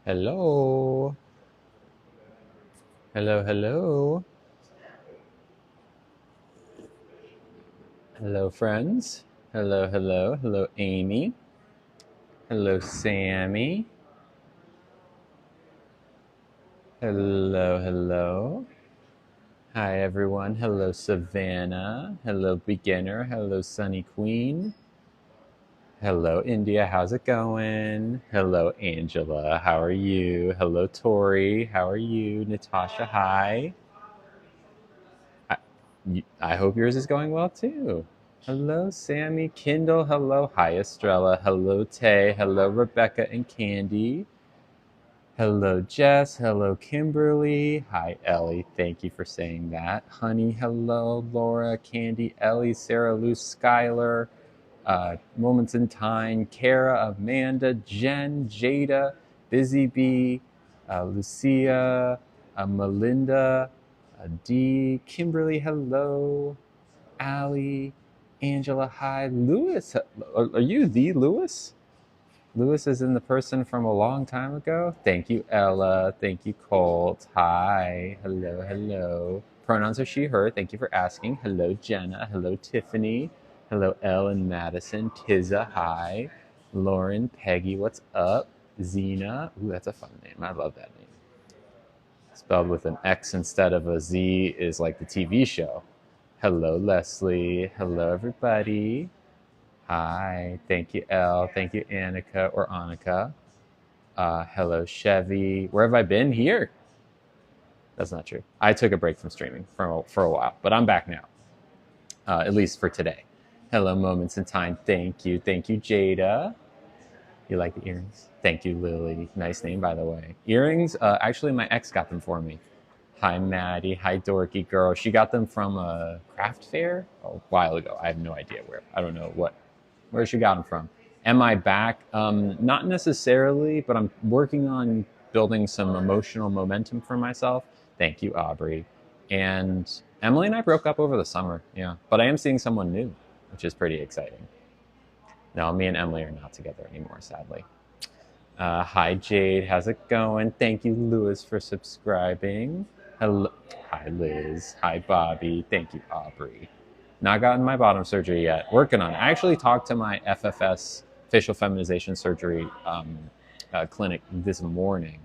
Hello. Hello, hello. Hello, friends. Hello, hello. Hello, Amy. Hello, Sammy. Hello, hello. Hi, everyone. Hello, Savannah. Hello, beginner. Hello, Sunny Queen. Hello, India. How's it going? Hello, Angela. How are you? Hello, Tori. How are you? Natasha, hi. I, I hope yours is going well too. Hello, Sammy. Kindle, hello. Hi, Estrella. Hello, Tay. Hello, Rebecca and Candy. Hello, Jess. Hello, Kimberly. Hi, Ellie. Thank you for saying that. Honey, hello. Laura, Candy, Ellie, Sarah, Lou, Skylar, Moments in Time, Kara, Amanda, Jen, Jada, Busy Bee, Lucia, Melinda, Dee, Kimberly, hello. Allie, Angela, hi. Lewis, are you the Lewis? Lewis is in the person from a long time ago. Thank you, Ella. Thank you, Colt. Hi. Hello, hello. Pronouns are she, her. Thank you for asking. Hello, Jenna. Hello, Tiffany. Hello, Elle and Madison. Tiza, hi. Lauren, Peggy, what's up? Zena. Ooh, that's a fun name. I love that name. Spelled with an X instead of a Z is like the TV show. Hello, Leslie. Hello, everybody. Hi. Thank you, Elle. Thank you, Annika or Annika. Hello, Chevy. Where have I been? Here. That's not true. I took a break from streaming for a while, but I'm back now, at least for today. Hello, Moments in Time. Thank you. Thank you, Jada. You like the earrings? Thank you, Lily. Nice name, by the way. Earrings, actually, my ex got them for me. Hi, Maddie. Hi, Dorky Girl. She got them from a craft fair a while ago. I have no idea where. I don't know where she got them from. Am I back? Not necessarily, but I'm working on building some emotional momentum for myself. Thank you, Aubrey. And Emily and I broke up over the summer, yeah. But I am seeing someone new, which is pretty exciting. No, me and Emily are not together anymore, sadly. Hi, Jade. How's it going? Thank you, Lewis, for subscribing. Hello. Hi, Liz. Hi, Bobby. Thank you, Aubrey. Not gotten my bottom surgery yet. Working on it. I actually talked to my FFS, facial feminization surgery clinic this morning,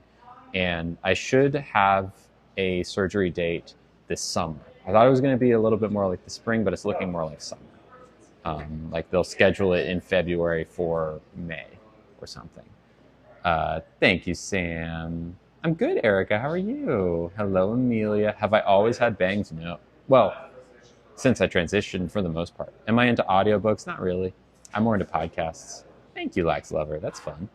and I should have a surgery date this summer. I thought it was going to be a little bit more like the spring, but it's looking more like summer. Like they'll schedule it in February for May or something. Thank you, Sam. I'm good, Erica. How are you? Hello, Amelia. Have I always had bangs? No. Well, since I transitioned for the most part. Am I into audiobooks? Not really. I'm more into podcasts. Thank you, Lax Lover. That's fun.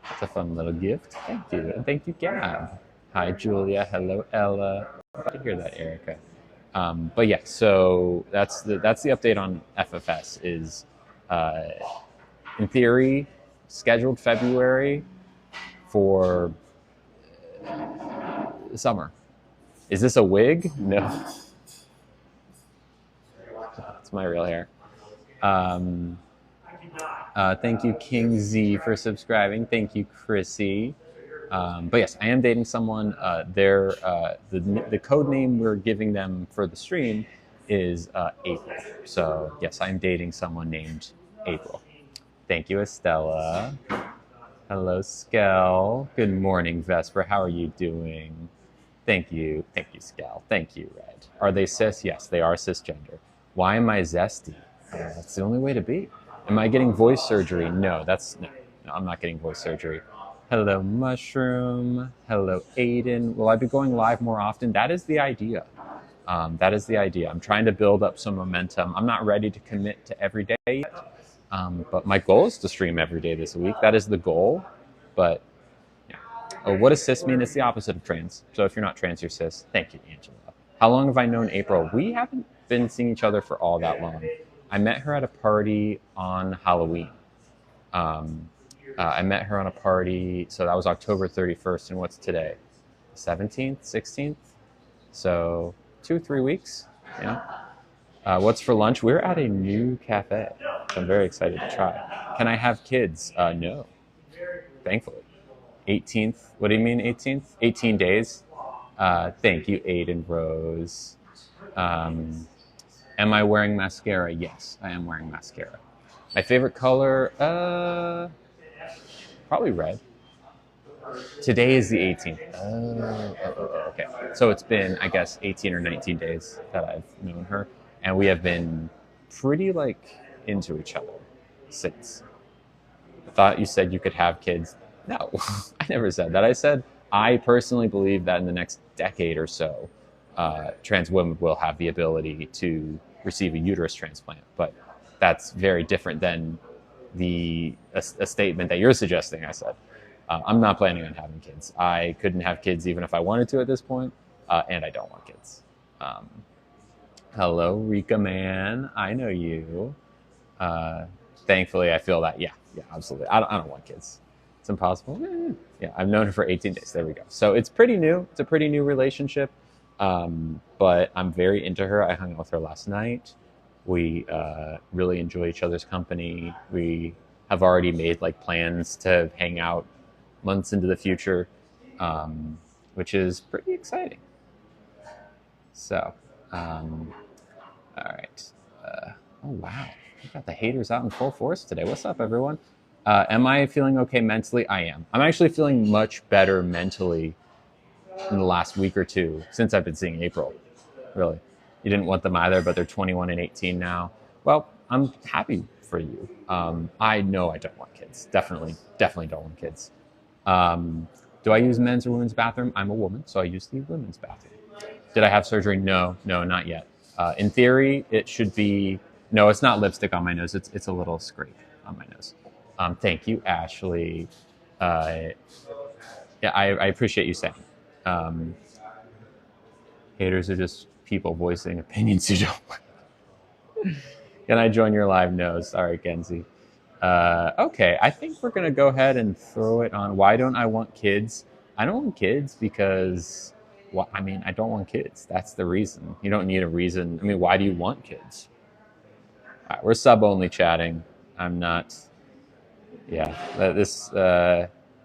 That's a fun little gift. Thank you. And thank you, Gab. Hi, Julia. Hello, Ella. I hear that, Erica. But yeah, so that's the update on FFS. Is in theory scheduled February for summer. Is this a wig? No, it's my real hair. Um, Thank you, King Z, for subscribing. Thank you, Chrissy. But yes, I am dating someone. The code name we're giving them for the stream is April. So yes, I'm dating someone named April. Thank you, Estella. Hello, Skell. Good morning, Vesper. How are you doing? Thank you, Skell. Thank you, Red. Are they cis? Yes, they are cisgender. Why am I zesty? That's the only way to be. Am I getting voice surgery? No, no, I'm not getting voice surgery. Hello, Mushroom. Hello, Aiden. Will I be going live more often? That is the idea. That is the idea. I'm trying to build up some momentum. I'm not ready to commit to every day yet, but my goal is to stream every day this week. That is the goal. But yeah. Oh, what does cis mean? It's the opposite of trans. So if you're not trans, you're cis. Thank you, Angela. How long have I known April? We haven't been seeing each other for all that long. I met her at a party on Halloween. I met her on a party, so that was October 31st, and what's today? 17th, 16th? So 2-3 weeks, yeah. What's for lunch? We're at a new cafe. So I'm very excited to try. Can I have kids? No, thankfully. 18th. What do you mean 18th? 18 days. Thank you, Aiden Rose. Am I wearing mascara? Yes, I am wearing mascara. My favorite color? Probably red. Today is the 18th. Okay. So it's been, I guess, 18 or 19 days that I've known her. And we have been pretty, like, into each other since. I thought you said you could have kids. No, I never said that. I said I personally believe that in the next decade or so, trans women will have the ability to receive a uterus transplant. But that's very different than a statement that you're suggesting. I said I'm not planning on having kids. I couldn't have kids even if I wanted to at this point, and I don't want kids. Hello, Rika Man. I know you. Thankfully, I feel that, yeah, absolutely. I don't want kids. It's impossible. Yeah, I've known her for 18 days. There we go. So it's pretty new. It's a pretty new relationship, but I'm very into her. I hung out with her last night. We really enjoy each other's company. We have already made like plans to hang out months into the future, which is pretty exciting. So, all right. Oh, wow. We got the haters out in full force today. What's up, everyone? Am I feeling okay mentally? I am. I'm actually feeling much better mentally in the last week or two since I've been seeing April. Really. You didn't want them either, but they're 21 and 18 now. Well, I'm happy for you. I know I don't want kids. Definitely don't want kids. Do I use men's or women's bathroom? I'm a woman, so I use the women's bathroom. Did I have surgery? No, not yet. In theory, it should be... No, it's not lipstick on my nose. It's a little scrape on my nose. Thank you, Ashley. Yeah, I appreciate you saying. Haters are just people voicing opinions you don't like. Can I join your live? No. Sorry, Kenzie. Okay, I think we're going to go ahead and throw it on. Why don't I want kids? I don't want kids because... Well, I mean, I don't want kids. That's the reason. You don't need a reason. I mean, why do you want kids? All right, we're sub-only chatting. I'm not... Yeah,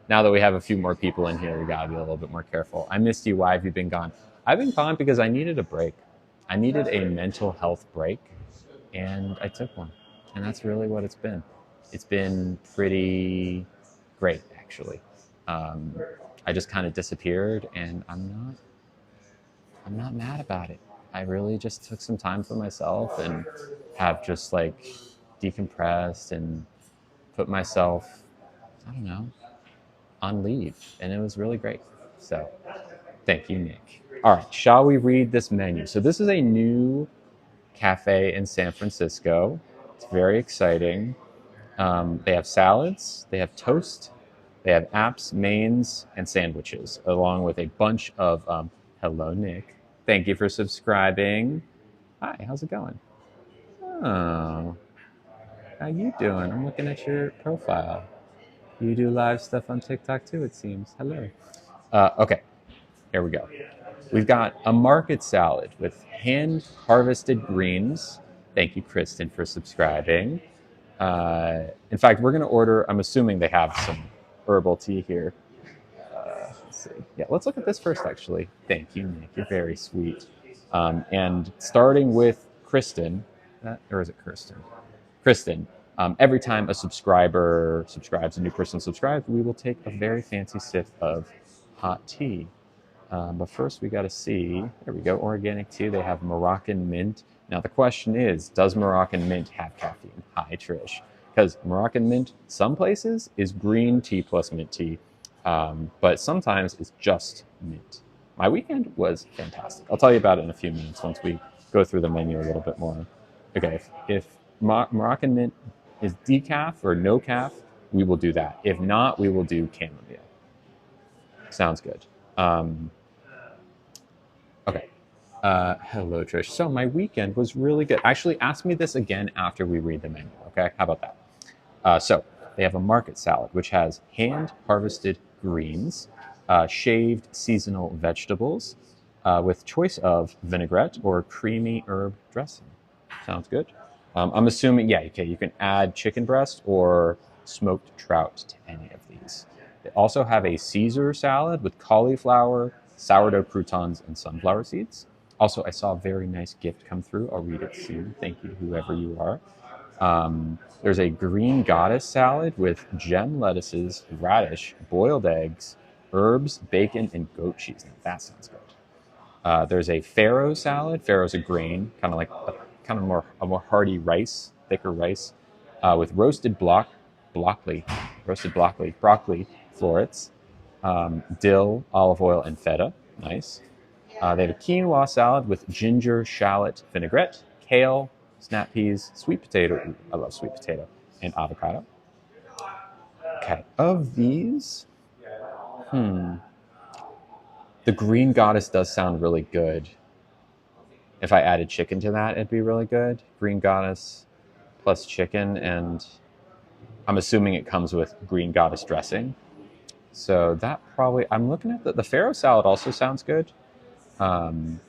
now that we have a few more people in here, we gotta be a little bit more careful. I missed you. Why have you been gone? I've been gone because I needed a break. I needed a mental health break, and I took one. And that's really what it's been. It's been pretty great, actually. I just kind of disappeared, and I'm not mad about it. I really just took some time for myself and have just like decompressed and put myself, I don't know, on leave. And it was really great. So thank you, Nick. All right, shall we read this menu? So this is a new cafe in San Francisco. It's very exciting. They have salads, they have toast, they have apps, mains, and sandwiches, along with a bunch of, hello, Nick. Thank you for subscribing. Hi, how's it going? Oh, how you doing? I'm looking at your profile. You do live stuff on TikTok too, it seems. Hello. Okay, here we go. We've got a market salad with hand-harvested greens. Thank you, Kristen, for subscribing. In fact, we're going to order, I'm assuming they have some herbal tea here. Let's see. Yeah, let's look at this first, actually. Thank you, Nick. You're very sweet. And starting with Kristen, or is it Kirsten? Kristen, every time a subscriber subscribes, a new person subscribes, we will take a very fancy sip of hot tea. But first, we got to see, there we go, organic tea. They have Moroccan mint. Now, the question is, does Moroccan mint have caffeine? Hi, Trish. Because Moroccan mint, some places, is green tea plus mint tea. But sometimes it's just mint. My weekend was fantastic. I'll tell you about it in a few minutes once we go through the menu a little bit more. Okay, if Moroccan mint is decaf or no caf, we will do that. If not, we will do chamomile. Sounds good. Okay. Hello, Trish. So my weekend was really good. Actually, ask me this again after we read the menu, okay? How about that? So they have a market salad, which has hand-harvested greens, shaved seasonal vegetables, with choice of vinaigrette or creamy herb dressing. Sounds good. I'm assuming, yeah, okay, you can add chicken breast or smoked trout to any of these. They also have a Caesar salad with cauliflower, sourdough croutons, and sunflower seeds. Also, I saw a very nice gift come through. I'll read it soon. Thank you to whoever you are. There's a green goddess salad with gem lettuces, radish, boiled eggs, herbs, bacon, and goat cheese. Now that sounds good. There's a farro salad. Farro's a grain, kind of like a more hearty rice, thicker rice, with broccoli, florets, dill, olive oil, and feta. Nice. They have a quinoa salad with ginger, shallot, vinaigrette, kale, snap peas, sweet potato. Ooh, I love sweet potato, and avocado. Okay, of these, the green goddess does sound really good. If I added chicken to that, it'd be really good. Green goddess plus chicken, and I'm assuming it comes with green goddess dressing. So that probably, I'm looking at the farro salad also sounds good. Um,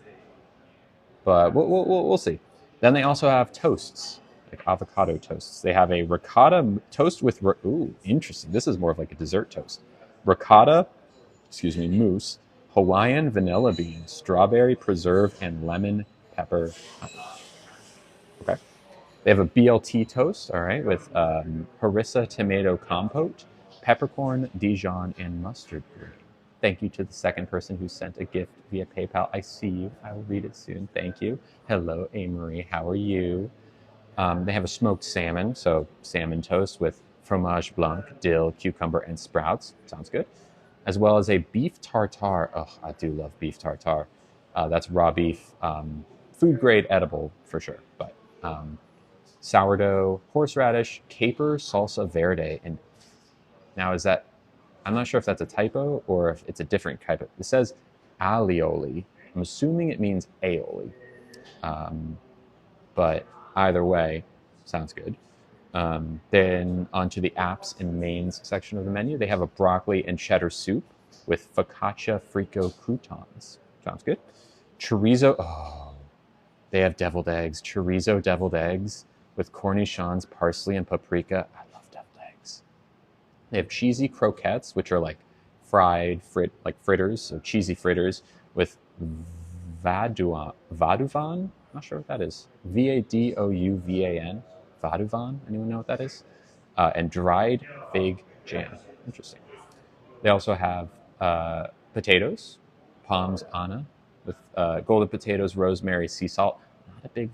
but we'll see. Then they also have toasts, like avocado toasts. They have a ricotta toast with, ooh, interesting. This is more of like a dessert toast. Ricotta, mousse, Hawaiian vanilla bean, strawberry preserve, and lemon pepper. Okay. They have a BLT toast, all right, with harissa tomato compote, peppercorn, Dijon, and mustard green. Thank you to the second person who sent a gift via PayPal. I see you. I will read it soon. Thank you. Hello, Amory. How are you? They have a smoked salmon, so salmon toast with fromage blanc, dill, cucumber, and sprouts. Sounds good. As well as a beef tartare. Oh, I do love beef tartare. That's raw beef, food grade edible for sure. But sourdough, horseradish, caper, salsa verde, and now is that, I'm not sure if that's a typo or if it's a different type of, it says alioli. I'm assuming it means aioli. But either way, sounds good. Then onto the apps and mains section of the menu. They have a broccoli and cheddar soup with focaccia frico croutons. Sounds good. Chorizo, oh, they have deviled eggs. Chorizo deviled eggs with cornichons, parsley, and paprika. I love deviled eggs. They have cheesy croquettes, which are like fritters, so cheesy fritters with vadouvan. Not sure what that is. Vadouvan. Vadouvan. Anyone know what that is? And dried fig jam. Interesting. They also have potatoes, palms Anna, with golden potatoes, rosemary, sea salt. Not a big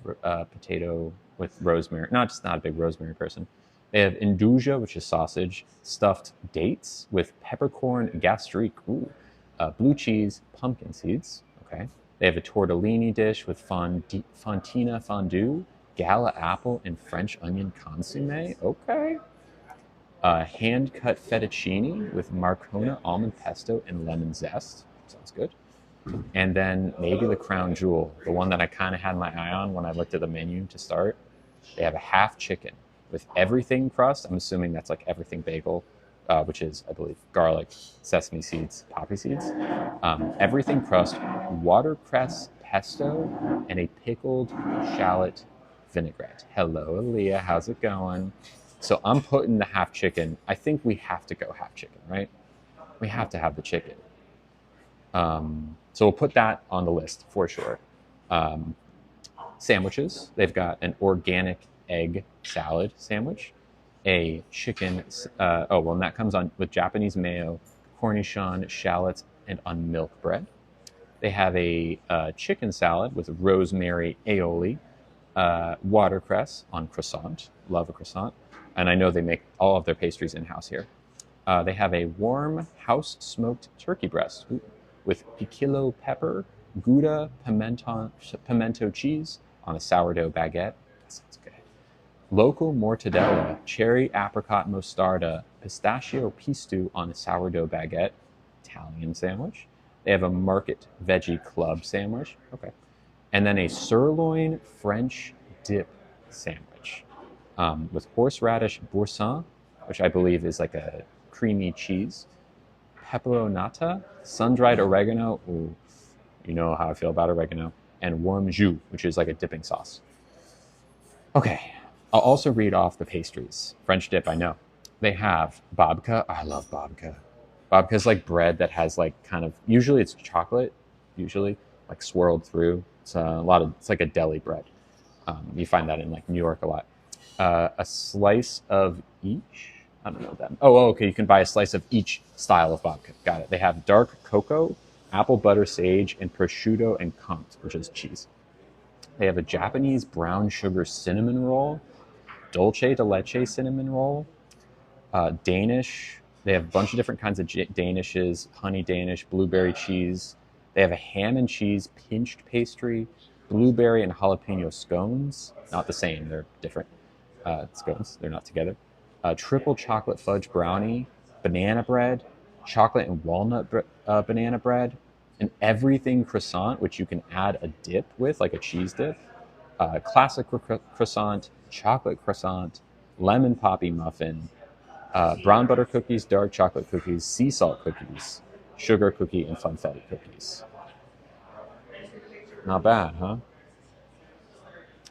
potato with rosemary. Not a big rosemary person. They have induja, which is sausage, stuffed dates with peppercorn gastrique, blue cheese, pumpkin seeds. Okay. They have a tortellini dish with fontina fondue, gala apple, and French onion consomme. Okay. Hand-cut fettuccine with Marcona almond pesto and lemon zest. Sounds good. And then maybe the crown jewel, the one that I kind of had my eye on when I looked at the menu to start. They have a half chicken with everything crust. I'm assuming that's like everything bagel, which is, I believe, garlic, sesame seeds, poppy seeds. Everything crust, watercress pesto, and a pickled shallot vinaigrette. Hello, Aaliyah. How's it going? So I'm putting the half chicken. I think we have to go half chicken, right? We have to have the chicken. So we'll put that on the list for sure. Sandwiches. They've got an organic egg salad sandwich, a chicken, and that comes on with Japanese mayo, cornichon, shallots, and on milk bread. They have a chicken salad with rosemary aioli, watercress on croissant. Love a croissant. And I know they make all of their pastries in-house here. They have a warm house-smoked turkey breast with piquillo pepper, Gouda, pimento cheese on a sourdough baguette. That sounds good. Local mortadella, cherry apricot mostarda, pistachio pesto on a sourdough baguette, Italian sandwich. They have a market veggie club sandwich. Okay. And then a sirloin French dip sandwich with horseradish boursin, which I believe is like a creamy cheese, peperonata, sun-dried oregano. Ooh, you know how I feel about oregano. And warm jus, which is like a dipping sauce. Okay. I'll also read off the pastries. French dip, I know. They have babka. I love babka. Babka's like bread that has like kind of, usually it's chocolate, usually like swirled through. It's it's like a deli bread. You find that in like New York a lot. A slice of each. I don't know that. Okay. You can buy a slice of each style of babka. Got it. They have dark cocoa, apple butter sage, and prosciutto and comte, which is cheese. They have a Japanese brown sugar cinnamon roll, dolce de leche cinnamon roll, Danish. They have a bunch of different kinds of Danishes, honey Danish, blueberry cheese. They have a ham and cheese pinched pastry, blueberry and jalapeno scones. Not the same, they're different scones. They're not together. Triple chocolate fudge brownie, banana bread, chocolate and walnut banana bread, an everything croissant, which you can add a dip with, like a cheese dip. Classic croissant, chocolate croissant, lemon poppy muffin, brown butter cookies, dark chocolate cookies, sea salt cookies, sugar cookie, and funfetti cookies. Not bad, huh?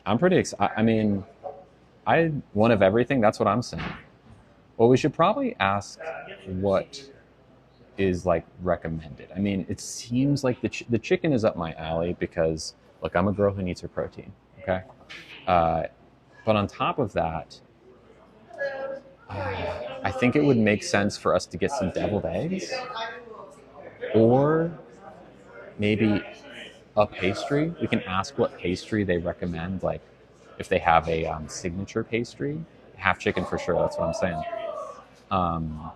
I'm pretty excited. I mean, I one of everything. That's what I'm saying. Well, we should probably ask what is like recommended. I mean, it seems like the chicken is up my alley because look, I'm a girl who needs her protein. Okay, uh, but on top of that, I think it would make sense for us to get some deviled eggs or maybe a pastry. We can ask what pastry they recommend, like if they have a signature pastry. Half chicken for sure, that's what I'm saying. Um,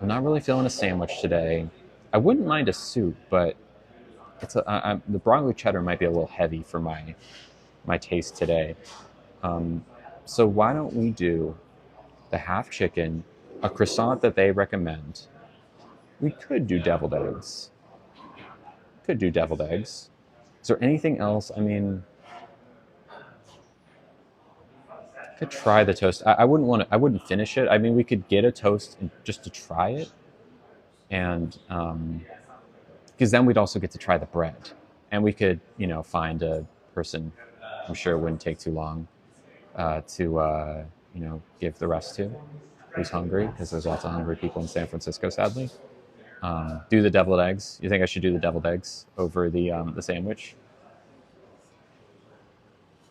I'm not really feeling a sandwich today. I wouldn't mind a soup, but the broccoli cheddar might be a little heavy for my taste today. Um, so why don't we do the half chicken, a croissant that they recommend. We could do deviled eggs. Could do deviled eggs. Is there anything else? I mean, could try the toast. I wouldn't want to. I wouldn't finish it. I mean, we could get a toast just to try it, and because then we'd also get to try the bread, and we could, find a person. I'm sure it wouldn't take too long to give the rest to who's hungry, because there's lots of hungry people in San Francisco, sadly. Do the deviled eggs. You think I should do the deviled eggs over the sandwich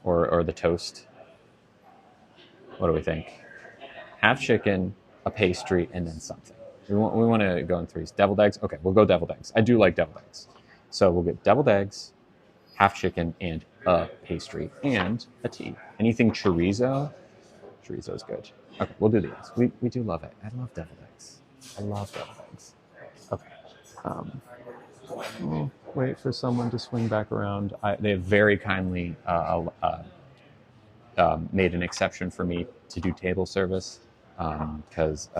or the toast? What do we think? Half chicken, a pastry, and then something. We want to go in threes. Deviled eggs. Okay, we'll go deviled eggs. I do like deviled eggs, so we'll get deviled eggs, half chicken, and a pastry and a tea. Anything chorizo? Chorizo is good. Okay, we'll do these. We do love it. I love deviled eggs. I love deviled eggs. Okay. We'll wait for someone to swing back around. They have very kindly made an exception for me to do table service because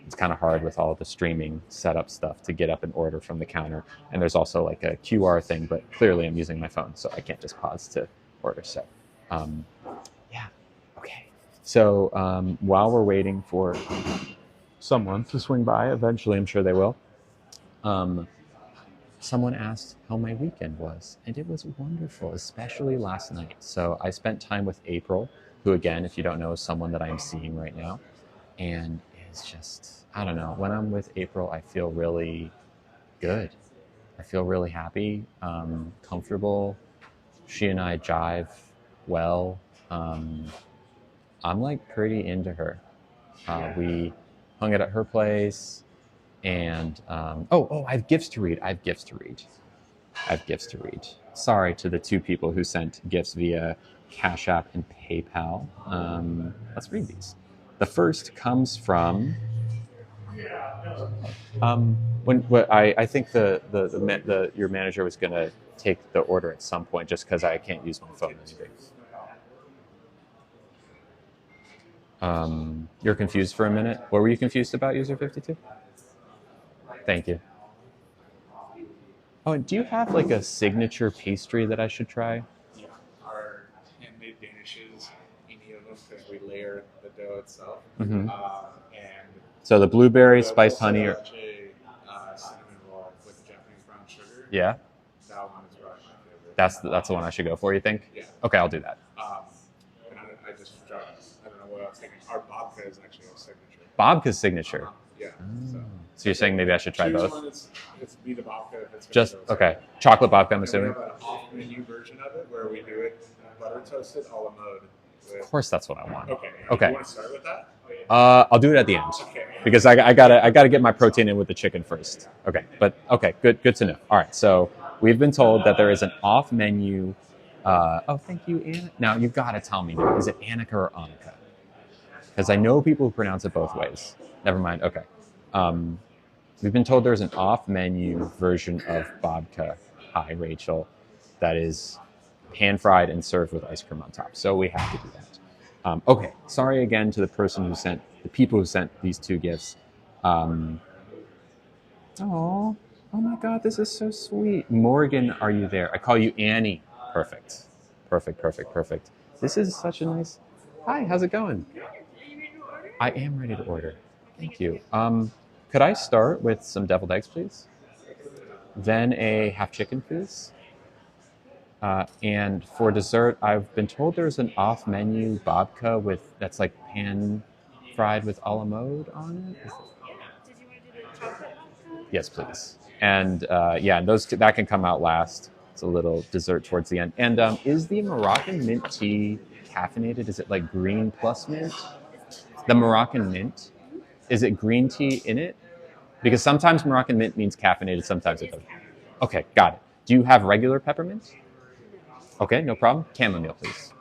it's kind of hard with all the streaming setup stuff to get up and order from the counter. And there's also like a QR thing, but clearly I'm using my phone, so I can't just pause to order. So, yeah, okay. So while we're waiting for someone to swing by, eventually I'm sure they will. Someone asked how my weekend was, and it was wonderful, especially last night. So I spent time with April, who, again, if you don't know, is someone that I'm seeing right now. And it's just, I don't know, when I'm with April, I feel really good. I feel really happy, comfortable. She and I jive well. I'm like pretty into her. We hung out at her place. And I have gifts to read. I have gifts to read. Sorry to the two people who sent gifts via Cash App and PayPal. Let's read these. The first comes from I think your manager was going to take the order at some point just because I can't use my phone anyway. You're confused for a minute. What were you confused about, user 52? Thank you. Oh, and do you have like a signature pastry that I should try? Yeah, our handmade danishes, any of them, because we layer the dough itself. Mm-hmm. And so the blueberry, spiced honey, or cinnamon roll with Japanese brown sugar. Yeah, that one is probably my favorite. That's the one I should go for. You think? Yeah. Okay, I'll do that. And I just I don't know what signature. Our vodka is actually our signature. Babka's signature. Yeah. So you're saying maybe I should try choose both? one. It's be the vodka. If it's Just vanilla. okay. Chocolate babka, I'm And we assuming. have an off-menu version of it where we do it butter toasted a la mode. Of course, that's what I want. Okay. Okay. You want to start with that? I'll do it at the end Okay. because I gotta get my protein in with the chicken first. Okay, but okay, good to know. All right, so we've been told that there is an off-menu. Oh, thank you, Anna. Now you've got to tell me now. Is it Annika or Annika? Because I know people who pronounce it both ways. Never mind. Okay. We've been told there's an off-menu version of babka. Hi, Rachel. That is pan-fried and served with ice cream on top. So we have to do that. Okay. Sorry again to the people who sent these two gifts. Oh my God, this is so sweet. Morgan, are you there? I call you Annie. Perfect. This is such a nice. Hi, how's it going? I am ready to order. Thank you. Could I start with some deviled eggs, please? Then a half chicken, please. And for dessert, I've been told there's an off-menu babka that's like pan fried with a la mode on it. Did you want to do the chocolate vodka? Yes, please. And that can come out last. It's a little dessert towards the end. And is the Moroccan mint tea caffeinated? Is it like green plus mint? The Moroccan mint, is it green tea in it? Because sometimes Moroccan mint means caffeinated, sometimes it doesn't. Okay, got it. Do you have regular peppermint? Okay, no problem. Chamomile, please.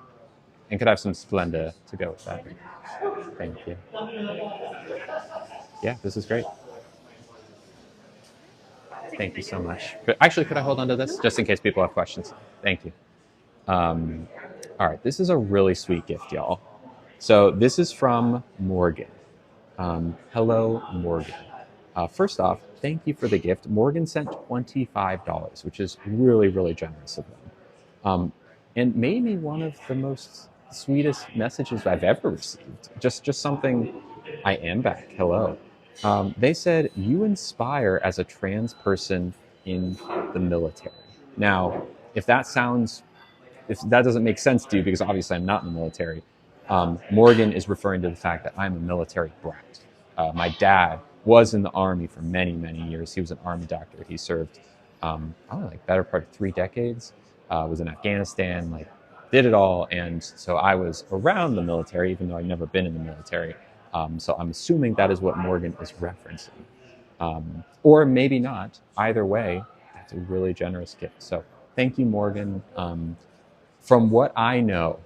And could I have some Splenda to go with that? Thank you. Yeah, this is great. Thank you so much. Actually, could I hold on to this just in case people have questions? Thank you. All right, this is a really sweet gift, y'all. So this is from Morgan. Hello, Morgan. First off, thank you for the gift. Morgan sent $25, which is really, really generous of them. And maybe one of the most sweetest messages I've ever received. Just something, I am back, hello. They said, you inspire as a trans person in the military. Now, if that doesn't make sense to you, because obviously I'm not in the military, Morgan is referring to the fact that I'm a military brat. My dad was in the Army for many, many years. He was an Army doctor. He served, probably like better part of 3 decades. Was in Afghanistan, did it all. And so I was around the military, even though I've never been in the military. So I'm assuming that is what Morgan is referencing. Or maybe not. Either way, that's a really generous gift. So thank you, Morgan. From what I know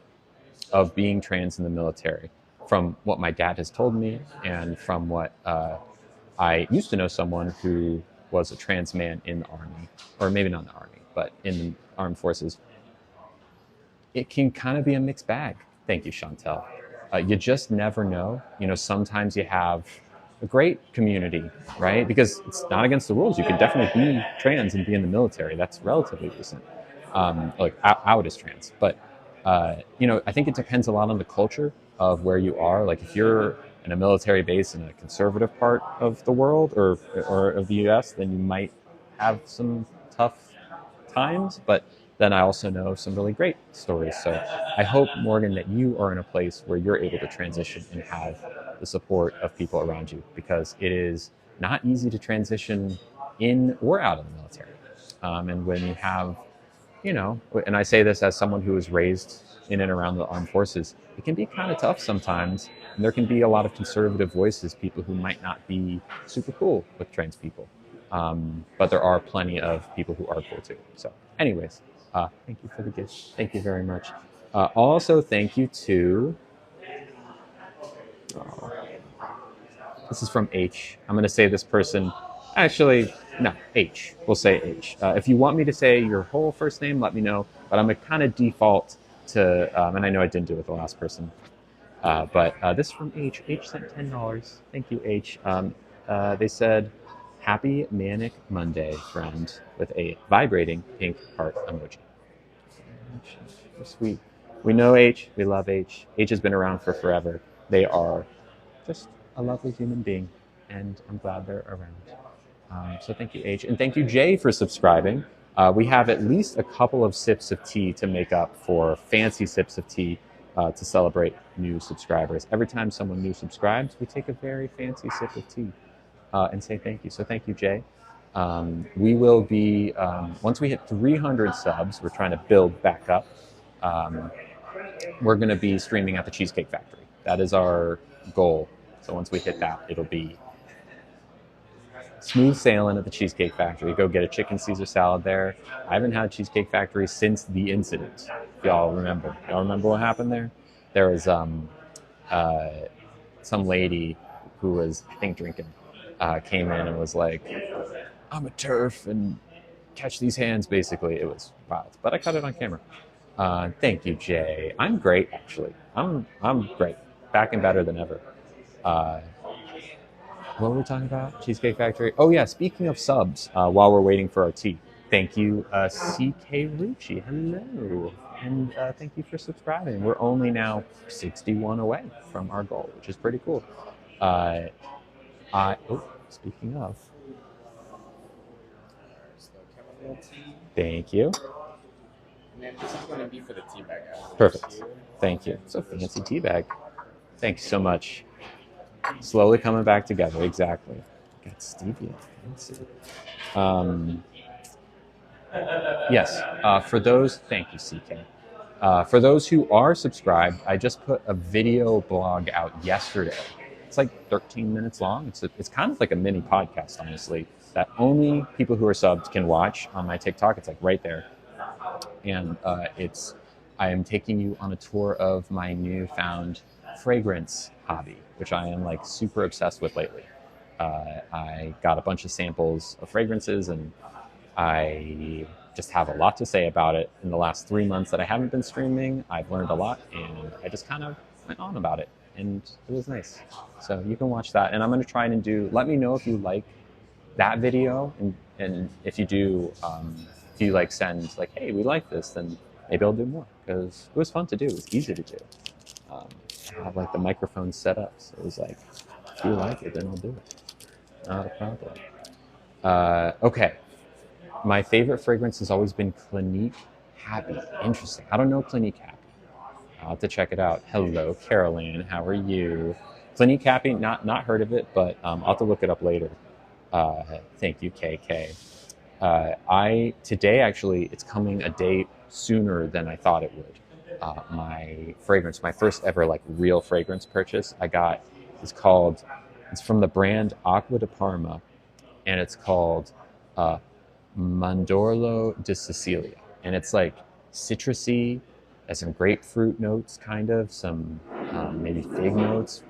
of being trans in the military, from what my dad has told me, and from what I used to know someone who was a trans man in the Army, or maybe not in the Army, but in the armed forces, it can kind of be a mixed bag. Thank you, Chantel. You just never know. Sometimes you have a great community, right? Because it's not against the rules. You can definitely be trans and be in the military. That's relatively recent. Out as trans. But, I think it depends a lot on the culture of where you are. Like if you're in a military base in a conservative part of the world or of the US, then you might have some tough times. But then I also know some really great stories. So I hope, Morgan, that you are in a place where you're able to transition and have the support of people around you, because it is not easy to transition in or out of the military. And when you have, and I say this as someone who was raised in and around the armed forces, it can be kind of tough sometimes. And there can be a lot of conservative voices, people who might not be super cool with trans people. But there are plenty of people who are cool too. So anyways, thank you for the gift. Thank you very much. Also, thank you to, this is from H. I'm going to say this person, actually, no, H. We'll say H. If you want me to say your whole first name, let me know. But I'm going to kind of default to, and I know I didn't do it with the last person. But this is from H. H sent $10. Thank you, H. They said, happy Manic Monday, friend, with a vibrating pink heart emoji. Sweet. We know H. We love H. H has been around for forever. They are just a lovely human being, and I'm glad they're around. So thank you, H. And thank you, Jay, for subscribing. We have at least a couple of sips of tea to make up for fancy sips of tea to celebrate new subscribers. Every time someone new subscribes, we take a very fancy sip of tea and say thank you. So thank you, Jay. We will be, once we hit 300 subs, we're trying to build back up. We're going to be streaming at the Cheesecake Factory. That is our goal. So once we hit that, it'll be smooth sailing at the Cheesecake Factory. Go get a chicken Caesar salad there. I haven't had Cheesecake Factory since the incident. If y'all remember. Y'all remember what happened there? There was some lady who was, I think, drinking, came in and was like, I'm a turf and catch these hands, basically. It was wild. But I caught it on camera. Thank you, Jay. I'm great, actually. I'm great. Back and better than ever. What were we talking about? Cheesecake Factory. Oh yeah, speaking of subs, while we're waiting for our tea, thank you, CK Rucci. Hello, and thank you for subscribing. We're only now 61 away from our goal, which is pretty cool. Speaking of, thank you. And then this is going to be for the tea bag. Perfect. Thank you. So fancy tea bag. Thank you so much. Slowly coming back together. Exactly. Got stevia. Fancy. Yes. For those, thank you, CK. For those who are subscribed, I just put a video blog out yesterday. It's like 13 minutes long. It's kind of like a mini podcast, honestly, that only people who are subbed can watch on my TikTok. It's like right there. And I am taking you on a tour of my newfound fragrance hobby, which I am like super obsessed with lately. I got a bunch of samples of fragrances and I just have a lot to say about it. In the last 3 months that I haven't been streaming, I've learned a lot and I just kind of went on about it and it was nice. So you can watch that, and I'm going to try and let me know if you like that video, and if you do, if you like send like, hey, we like this, then maybe I'll do more, because it was fun to do. It was easy to do. I have like the microphone set up, so it was like, if you like it, then I'll do it. Not a problem. Okay. My favorite fragrance has always been Clinique Happy. Interesting. I don't know Clinique Happy. I'll have to check it out. Hello, Caroline. How are you? Clinique Happy, not heard of it, but I'll have to look it up later. Thank you, KK. Today, actually, it's coming a day sooner than I thought it would. My fragrance, my first ever like real fragrance purchase I got it's from the brand Acqua di Parma, and it's called Mandorlo di Sicilia. And it's like citrusy, has some grapefruit notes, kind of, some maybe fig notes,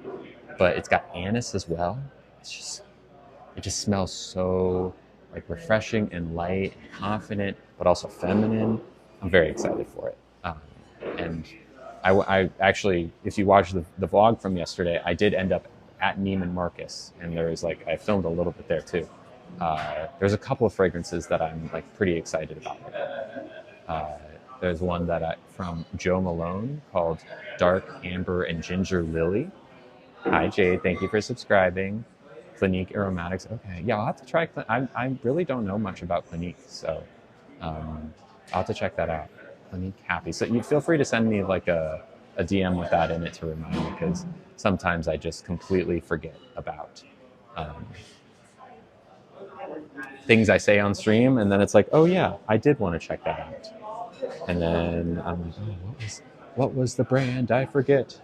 but it's got anise as well. It just smells so like refreshing and light and confident, but also feminine. I'm very excited for it. And I actually, if you watch the vlog from yesterday, I did end up at Neiman Marcus, and I filmed a little bit there too. There's a couple of fragrances that I'm like pretty excited about. There's one from Joe Malone called Dark Amber and Ginger Lily. Hi Jade, thank you for subscribing. Clinique Aromatics. Okay, yeah, I'll have to try. I really don't know much about Clinique, so I'll have to check that out. Clinique Happy. So you feel free to send me like a DM with that in it to remind me, because sometimes I just completely forget about things I say on stream, and then it's like, oh yeah, I did want to check that out. And then I'm like, oh, what was the brand? I forget.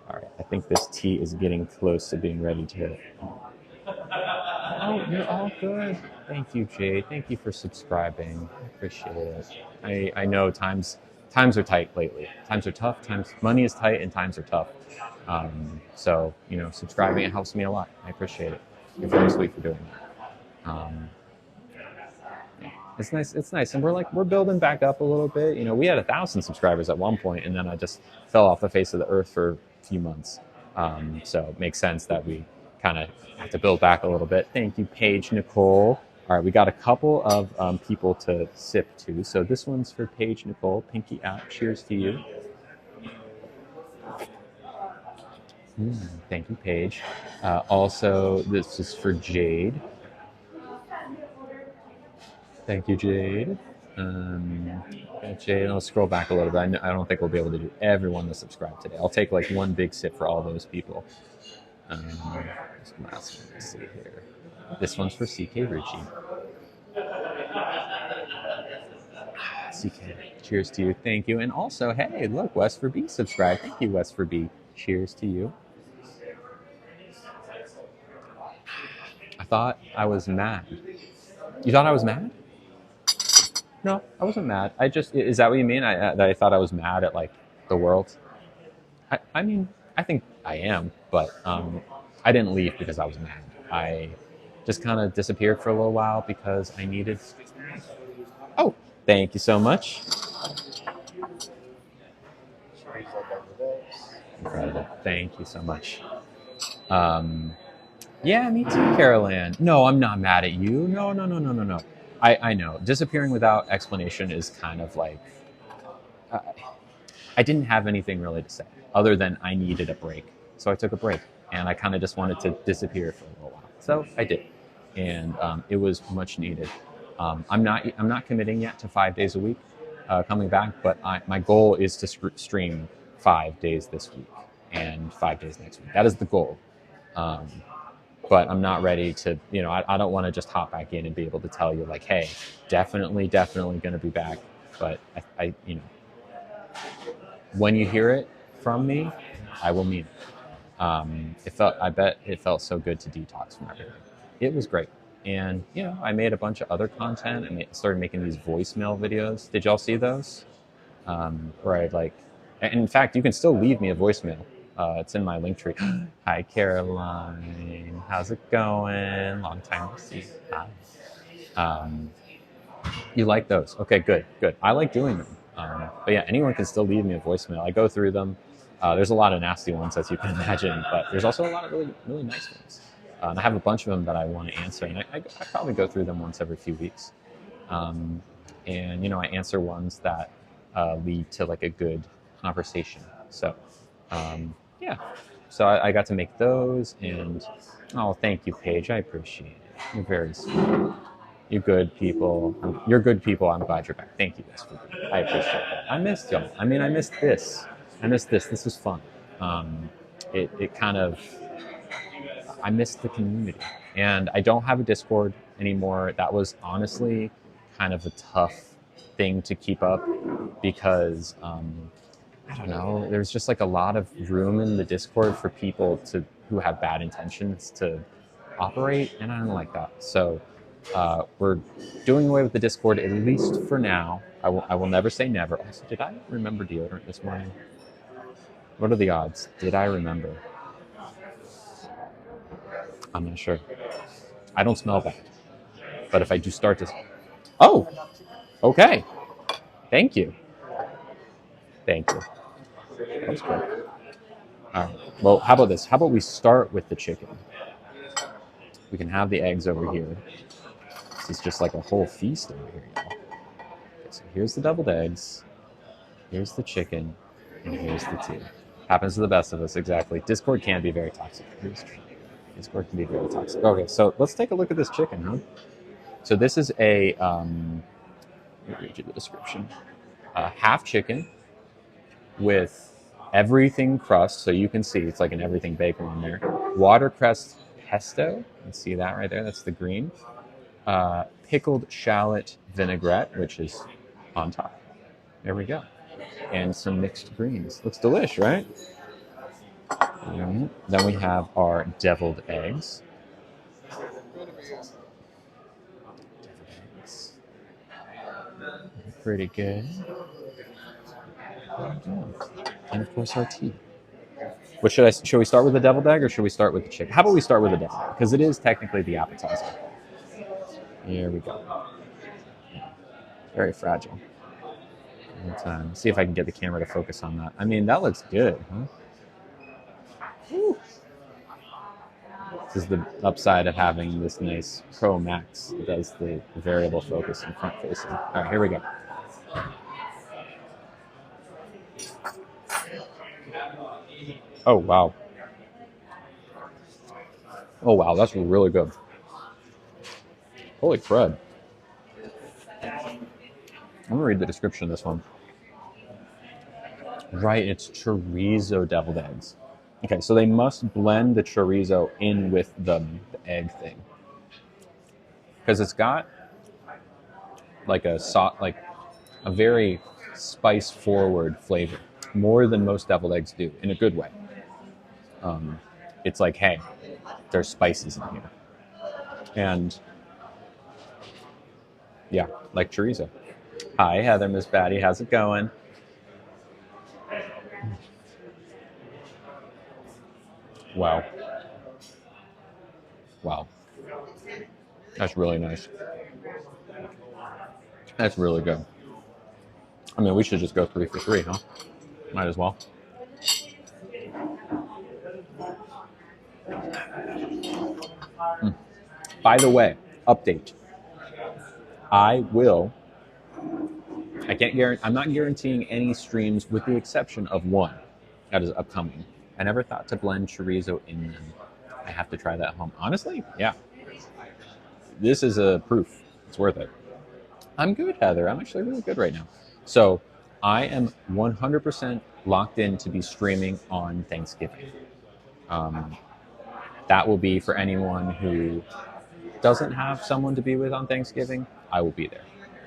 All right, I think this tea is getting close to being ready to. Oh, you're all good. Thank you, Jade. Thank you for subscribing. I appreciate it. I know times are tight lately. Times are tough. Money is tight and times are tough. So subscribing, it helps me a lot. I appreciate it. You're very sweet for doing that. It's nice. It's nice, and we're building back up a little bit. We had 1,000 subscribers at one point, and then I just fell off the face of the earth for a few months. So it makes sense that we kind of have to build back a little bit. Thank you, Paige Nicole. All right, we got a couple of people to sip to. So this one's for Paige Nicole. Pinky out. Cheers to you. Thank you, Paige. Also, this is for Jade. Thank you, Jade. Jay, I'll scroll back a little bit. I don't think we'll be able to do everyone to subscribe today. I'll take like one big sip for all those people. This last one, let's see here. This one's for CK Rucci. CK, cheers to you. Thank you. And also, hey, look, West for B subscribed. Thank you, West for B. Cheers to you. I thought I was mad. You thought I was mad? No, I wasn't mad. Is that what you mean? That I thought I was mad at like the world? I mean, I think I am, but I didn't leave because I was mad. I just kind of disappeared for a little while because I needed. Oh, thank you so much. Incredible. Thank you so much. Yeah, me too, Carol Ann. No, I'm not mad at you. No, no, no, no, no, no. I know. Disappearing without explanation is kind of like. I didn't have anything really to say other than I needed a break. So I took a break and I kind of just wanted to disappear for a little while. So I did. And it was much needed. I'm not committing yet to 5 days a week coming back, but my goal is to stream 5 days this week and 5 days next week. That is the goal. But I'm not ready to, I don't want to just hop back in and be able to tell you like, hey, definitely going to be back. But I when you hear it from me, I will mean it. I bet it felt so good to detox from everything. It was great. And, I made a bunch of other content. I started making these voicemail videos. Did y'all see those? Where I like, and in fact, you can still leave me a voicemail. It's in my link tree. Hi, Caroline. How's it going? Long time to see. Hi. You like those? Okay, good. I like doing them. But yeah, anyone can still leave me a voicemail. I go through them. There's a lot of nasty ones, as you can imagine, but there's also a lot of really, really nice ones. And I have a bunch of them that I want to answer, and I probably go through them once every few weeks. And, I answer ones that lead to like a good conversation. So, yeah. So I got to make those, and thank you, Paige. I appreciate it. You're very sweet. You good people. You're good people. I'm glad you're back. Thank you guys for being. I appreciate that. I missed y'all. I missed this. This was fun. It kind of. I missed the community, and I don't have a Discord anymore. That was honestly kind of a tough thing to keep up because I don't know. There's just like a lot of room in the Discord for people who have bad intentions to operate, and I don't like that. So. We're doing away with the Discord, at least for now. I will never say never. Also, did I remember deodorant this morning? What are the odds? Did I remember? I'm not sure. I don't smell bad. But if I do start to... Oh! Okay. Thank you. That was good. All right. Well, how about this? How about we start with the chicken? We can have the eggs over here. This is just like a whole feast over here, y'all. Okay, so here's the deviled eggs, here's the chicken, and here's the tea. Happens to the best of us, exactly. Discord can be very toxic. Discord can be very toxic. Okay, so let's take a look at this chicken, huh? So this is a, let me read you the description. Half chicken with everything crust, so you can see it's like an everything bacon on there. Watercress pesto, you see that right there, that's the green. Pickled shallot vinaigrette, which is on top. There we go. And some mixed greens. Looks delish, right? Then we have our deviled eggs. Pretty good. And of course our tea. Should we start with the deviled egg or should we start with the chicken? How about we start with the deviled egg? Because it is technically the appetizer. Here we go. Very fragile. Let's see if I can get the camera to focus on that. I mean, that looks good, huh? Woo. This is the upside of having this nice Pro Max. It does the variable focus and front facing. All right, here we go. Oh, wow. Oh, wow, that's really good. Holy crud. I'm gonna read the description of this one. Right, it's chorizo deviled eggs. Okay, so they must blend the chorizo in with the egg thing because it's got like like a very spice forward flavor, more than most deviled eggs do, in a good way. It's like, hey, there's spices in here, and yeah, like chorizo. Hi, Heather, Miss Batty, how's it going? Wow, wow, that's really nice. That's really good. I mean, we should just go 3 for 3, huh? Might as well. By the way, update. I will. I can't guarantee. I'm not guaranteeing any streams, with the exception of one that is upcoming. I never thought to blend chorizo in them. I have to try that at home. Honestly, yeah. This is a proof. It's worth it. I'm good, Heather. I'm actually really good right now. So I am 100% locked in to be streaming on Thanksgiving. Um, that will be for anyone who doesn't have someone to be with on Thanksgiving. I will be there.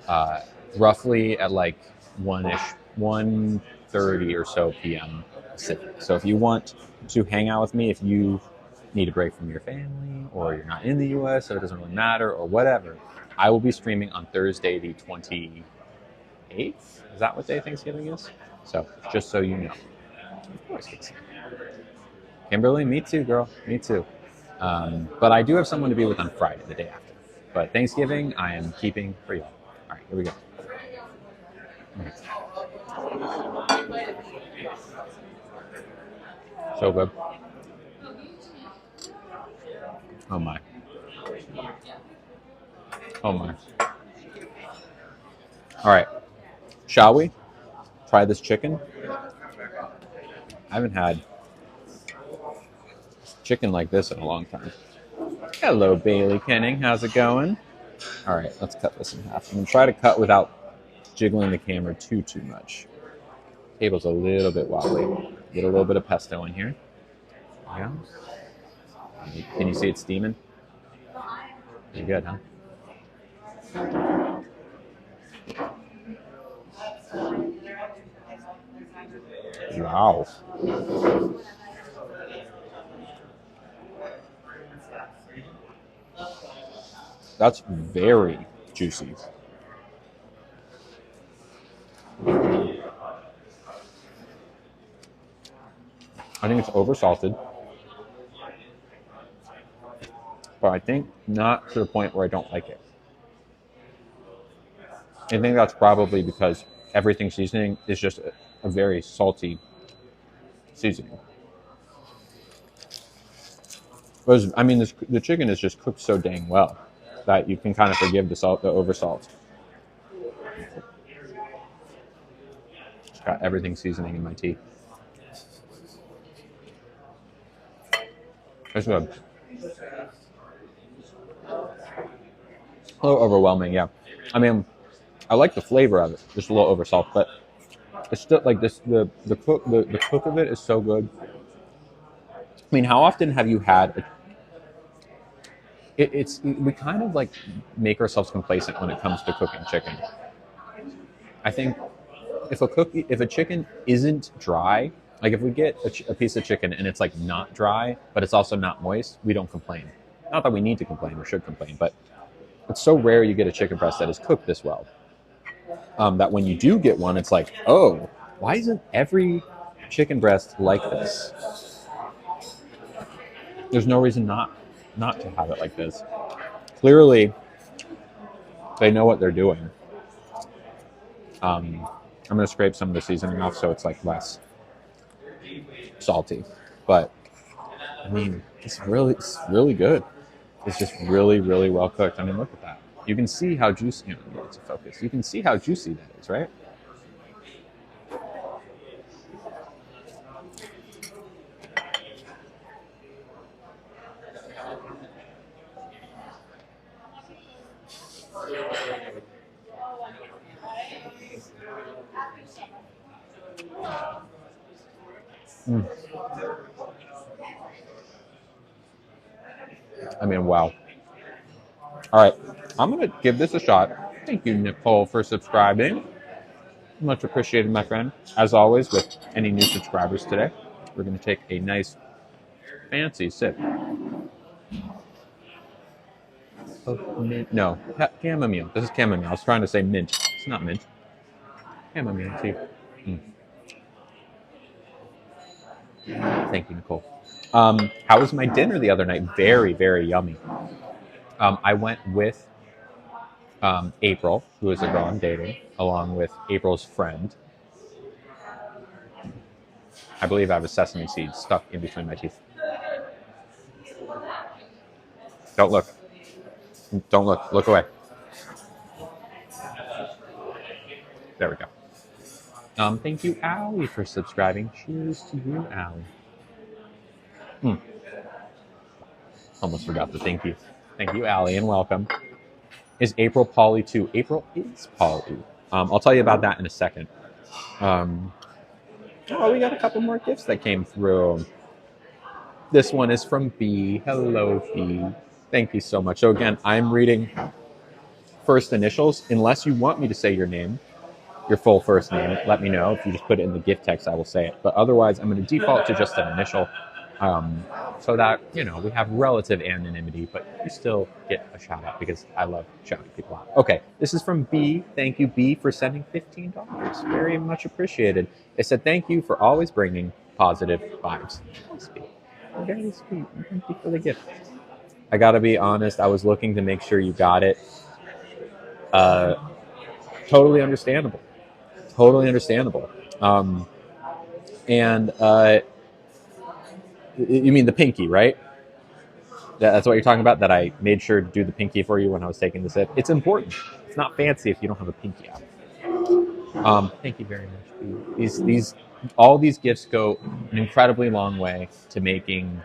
Uh, roughly at like 1-ish, 1:30 or so p.m. Pacific. So if you want to hang out with me, if you need a break from your family, or you're not in the US, so it doesn't really matter, or whatever, I will be streaming on Thursday the 28th. Is that what day Thanksgiving is? So just so you know. Of course, Kimberly, me too, girl. Me too. But I do have someone to be with on Friday, the day after. But Thanksgiving, I am keeping for y'all. All right, here we go. So good. Oh my. Oh my. All right. Shall we try this chicken? I haven't had chicken like this in a long time. Hello, Bailey Kenning. How's it going? All right, let's cut this in half. I'm going to try to cut without jiggling the camera too much. Table's a little bit wobbly. Get a little bit of pesto in here. Yeah. Can you see it steaming? Pretty good, huh? Wow. That's very juicy. I think it's oversalted, but I think not to the point where I don't like it. I think that's probably because everything seasoning is just a very salty seasoning. Whereas, I mean, the chicken is just cooked so dang well that you can kind of forgive the over salt. Just got everything seasoning in my teeth. It's good. A little overwhelming, yeah. I mean, I like the flavor of it, just a little over salt, but it's still like this. The cook of it is so good. I mean, how often have you had? We kind of like make ourselves complacent when it comes to cooking chicken. I think if a chicken isn't dry, like if we get a piece of chicken and it's like not dry, but it's also not moist, we don't complain. Not that we need to complain or should complain, but it's so rare you get a chicken breast that is cooked this well. That when you do get one, it's like, oh, why isn't every chicken breast like this? There's no reason not to have it like this. Clearly, they know what they're doing. I'm gonna scrape some of the seasoning off so it's like less salty, but I mean, it's really good. It's just really well cooked. I mean, look at that. You can see how juicy. It's a focus. You can see how juicy that is, right? Mm. I mean, wow. All right, I'm gonna give this a shot. Thank you, Nicole, for subscribing. Much appreciated, my friend. As always, with any new subscribers today, we're gonna take a nice, fancy sip of mint. No, chamomile. This is chamomile. I was trying to say mint. It's not mint. Chamomile tea. Mm. Thank you, Nicole. How was my dinner the other night? Very, very yummy. I went with April, who is a girl I'm dating, along with April's friend. I believe I have a sesame seed stuck in between my teeth. Don't look. Don't look. Look away. There we go. Thank you, Allie, for subscribing. Cheers to you, Allie. Almost forgot the thank you. Thank you, Allie, and welcome. Is April Polly too? April is Polly. I'll tell you about that in a second. We got a couple more gifts that came through. This one is from B. Hello, B. Thank you so much. So again, I'm reading first initials. Unless you want me to say your name, your full first name, let me know. If you just put it in the gift text, I will say it. But otherwise, I'm going to default to just an initial, so that, you know, we have relative anonymity, but you still get a shout out because I love shouting people out. Okay, this is from B. Thank you, B, for sending $15. Very much appreciated. It said, thank you for always bringing positive vibes. Very sweet. Thank you for the gift. I got to be honest, I was looking to make sure you got it. Totally understandable. Totally understandable. And you mean the pinky, right? That's what you're talking about, that I made sure to do the pinky for you when I was taking the sip. It's important. It's not fancy if you don't have a pinky out. Thank you very much. All these gifts go an incredibly long way to making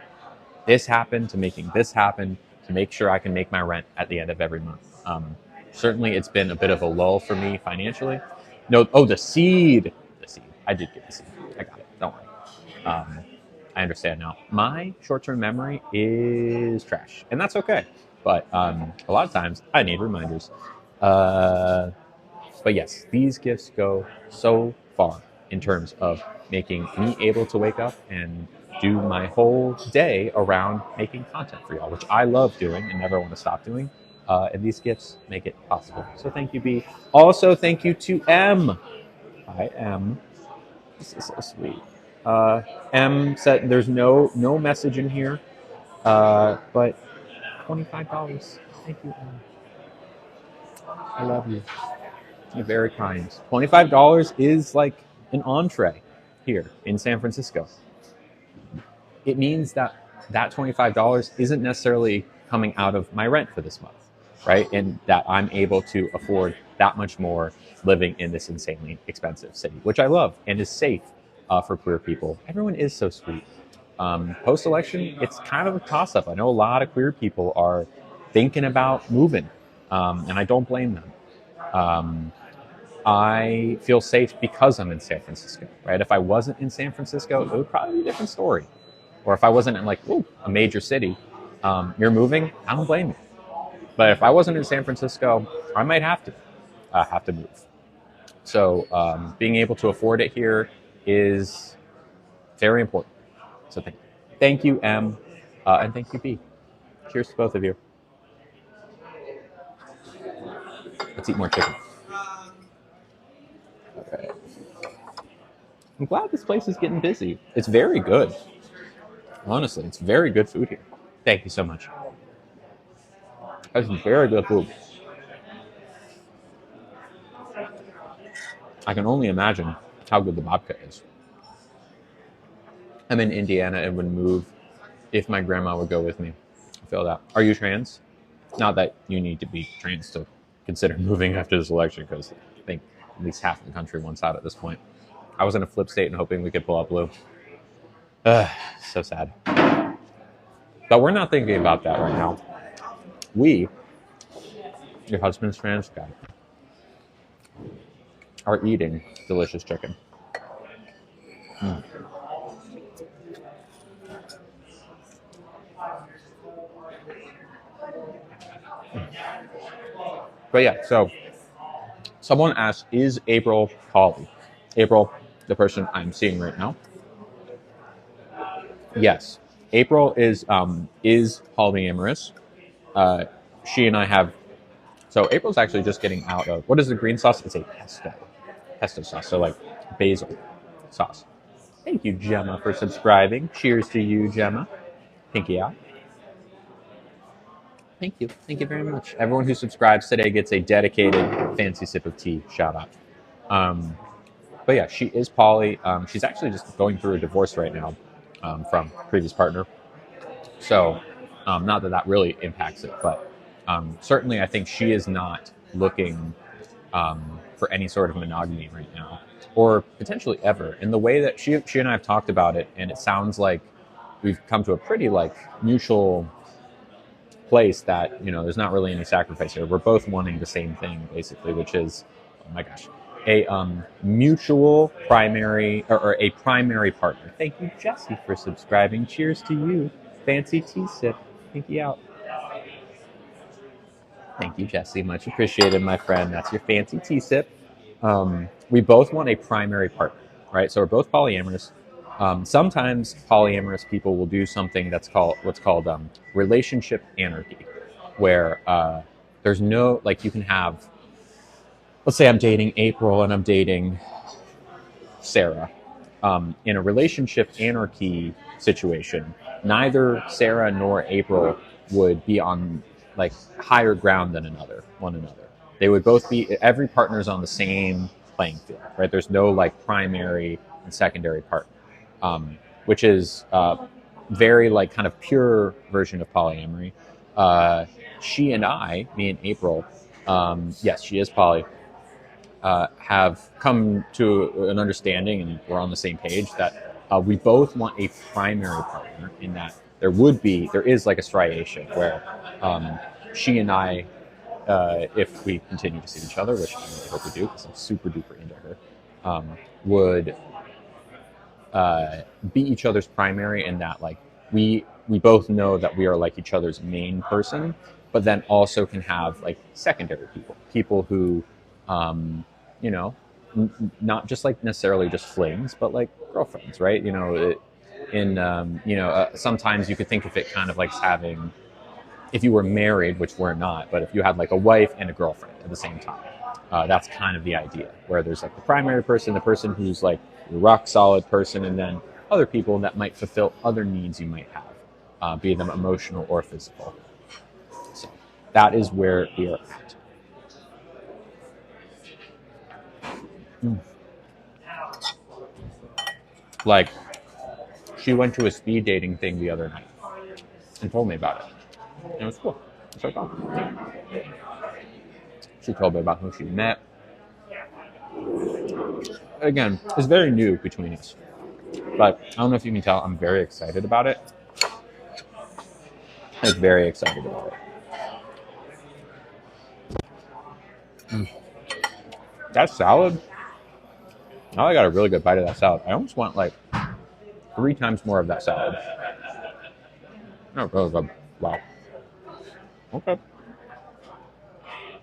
this happen, to making this happen, to make sure I can make my rent at the end of every month. Certainly, it's been a bit of a lull for me financially. No, the seed. The seed. I did get the seed. I got it. Don't worry. I understand now. My short-term memory is trash, and that's okay. But a lot of times, I need reminders. But yes, these gifts go so far in terms of making me able to wake up and do my whole day around making content for y'all, which I love doing and never want to stop doing. And these gifts make it possible. So thank you, B. Also, thank you to M. Hi, M. This is so sweet. M said there's no message in here, but $25. Thank you, M. I love you. You're very kind. $25 is like an entree here in San Francisco. It means that $25 isn't necessarily coming out of my rent for this month, right? And that I'm able to afford that much more living in this insanely expensive city, which I love and is safe for queer people. Everyone is so sweet. Post-election, it's kind of a toss-up. I know a lot of queer people are thinking about moving, and I don't blame them. I feel safe because I'm in San Francisco, right? If I wasn't in San Francisco, it would probably be a different story. Or if I wasn't in like a major city, you're moving, I don't blame you. But if I wasn't in San Francisco, I might have to move. So being able to afford it here is very important. So thank you, M, and thank you, B. Cheers to both of you. Let's eat more chicken. Okay. I'm glad this place is getting busy. It's very good. Honestly, it's very good food here. Thank you so much. That's very good food. I can only imagine how good the babka is. I'm in Indiana and would move if my grandma would go with me. I feel that. Are you trans? Not that you need to be trans to consider moving after this election, because I think at least half the country wants out at this point. I was in a flip state and hoping we could pull out blue. So sad. But we're not thinking about that right now. We, your husband's trans guy, are eating delicious chicken. But yeah, so someone asked, is April poly? April, the person I'm seeing right now. Yes, April is polyamorous. She and I have. So April's actually just getting out of, what is the green sauce? It's a pesto sauce. So like basil sauce. Thank you, Gemma, for subscribing. Cheers to you, Gemma. Pinky out. Thank you. Thank you very much. Everyone who subscribes today gets a dedicated fancy sip of tea. Shout out. But yeah, she is poly. She's actually just going through a divorce right now from previous partner. So not that that really impacts it, but certainly I think she is not looking for any sort of monogamy right now, or potentially ever. In the way that she and I have talked about it, and it sounds like we've come to a pretty like mutual place that, you know, there's not really any sacrifice here. We're both wanting the same thing basically, which is, oh my gosh, a mutual primary or a primary partner. Thank you, Jesse, for subscribing. Cheers to you. Fancy tea sip. Pinky out. Thank you, Jesse. Much appreciated, my friend. That's your fancy tea sip. We both want a primary partner, right? So we're both polyamorous. Sometimes polyamorous people will do something that's called relationship anarchy, where there's no, like, you can have, let's say I'm dating April and I'm dating Sarah. In a relationship anarchy situation, neither Sarah nor April would be on like higher ground than one another. They would both be, every partner is on the same playing field, right? There's no like primary and secondary partner, which is very like kind of pure version of polyamory. She and I, me and April, yes, she is poly, have come to an understanding, and we're on the same page, that we both want a primary partner, in that there is like a striation where she and I, if we continue to see each other, which I really hope we do because I'm super duper into her, would be each other's primary, in that like we both know that we are like each other's main person, but then also can have like secondary people who you know, not just like necessarily just flings, but like girlfriends, right? You know, sometimes you could think of it kind of like having, if you were married, which we're not, but if you had like a wife and a girlfriend at the same time, that's kind of the idea, where there's like the primary person, the person who's like your rock solid person, and then other people that might fulfill other needs you might have, be them emotional or physical. So that is where we are at. Like, she went to a speed dating thing the other night and told me about it. It was cool. So fun. She told me about who she met. Again, it's very new between us, but I don't know if you can tell, I'm very excited about it. I'm very excited about it. That salad, now I got a really good bite of that salad. I almost want like 3 times more of that salad. Oh, really good. Wow. Okay.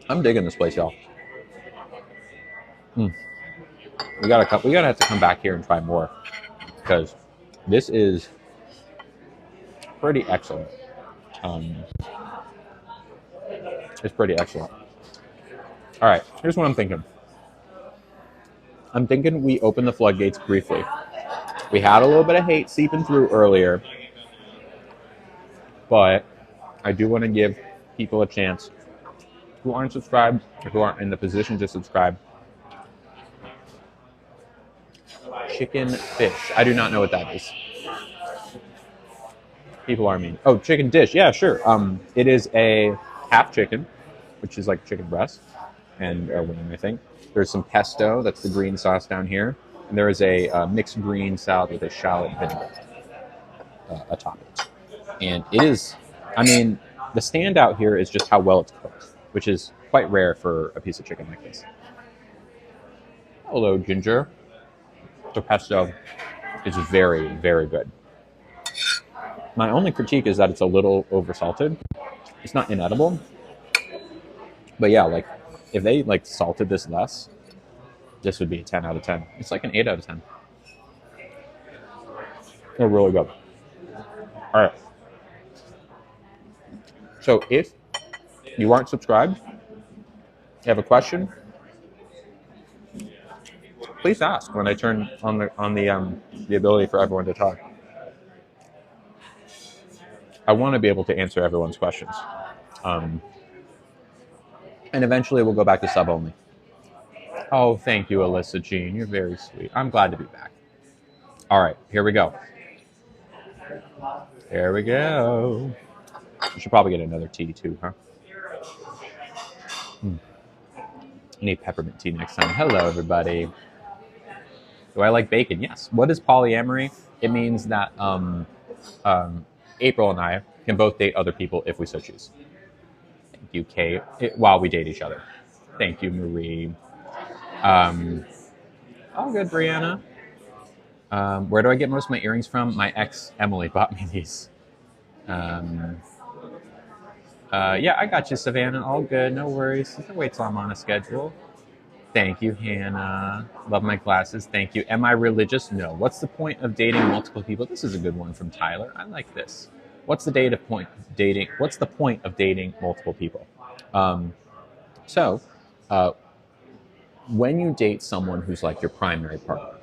I'm digging this place, y'all. We gotta have to come back here and try more, because this is pretty excellent. It's pretty excellent. All right, here's what I'm thinking. I'm thinking we open the floodgates briefly. We had a little bit of hate seeping through earlier, but I do want to give people a chance who aren't subscribed or who aren't in the position to subscribe. Chicken fish. I do not know what that is. People are mean. Oh, chicken dish. Yeah, sure. It is a half chicken, which is like chicken breast and wing, I think. There's some pesto. That's the green sauce down here. And there is a mixed green salad with a shallot vinegar atop it. And it is, I mean, the standout here is just how well it's cooked, which is quite rare for a piece of chicken like this. Hello, Ginger. The pesto is very, very good. My only critique is that it's a little oversalted. It's not inedible, but yeah, like If they like salted this less, this would be a 10 out of 10. It's like an 8 out of 10. They're really good. All right. So if you aren't subscribed, you have a question, please ask when I turn on the ability for everyone to talk. I want to be able to answer everyone's questions. And eventually we'll go back to sub only. Oh, thank you, Alyssa Jean. You're very sweet. I'm glad to be back. All right, here we go. Here we go. We should probably get another tea too, huh? I need peppermint tea next time. Hello, everybody. Do I like bacon? Yes. What is polyamory? It means that April and I can both date other people if we so choose. Thank you, Kate. While we date each other. Thank you, Marie. All good, Brianna. Where do I get most of my earrings from? My ex, Emily, bought me these. Yeah, I got you, Savannah. All good. No worries. You can wait till I'm on a schedule. Thank you, Hannah. Love my glasses. Thank you. Am I religious? No. What's the point of dating multiple people? This is a good one from Tyler. I like this. What's the point of dating? What's the point of dating multiple people? When you date someone who's like your primary partner,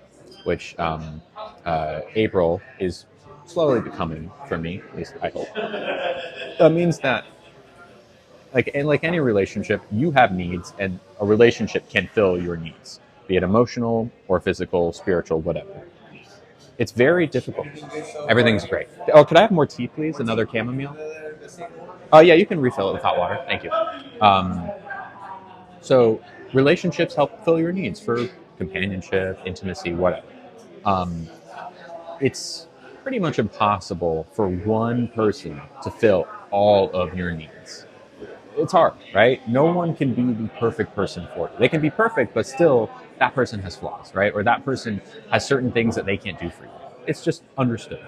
which April is slowly becoming for me, at least I hope. That means that like any relationship, you have needs, and a relationship can fill your needs, be it emotional or physical, spiritual, whatever. It's very difficult. Everything's great. Oh, could I have more tea, please? Another chamomile? Oh, yeah, you can refill it with hot water. Thank you. So relationships help fill your needs for companionship, intimacy, whatever. It's pretty much impossible for one person to fill all of your needs. It's hard, right? No one can be the perfect person for you. They can be perfect, but still that person has flaws, right? Or that person has certain things that they can't do for you. It's just understood.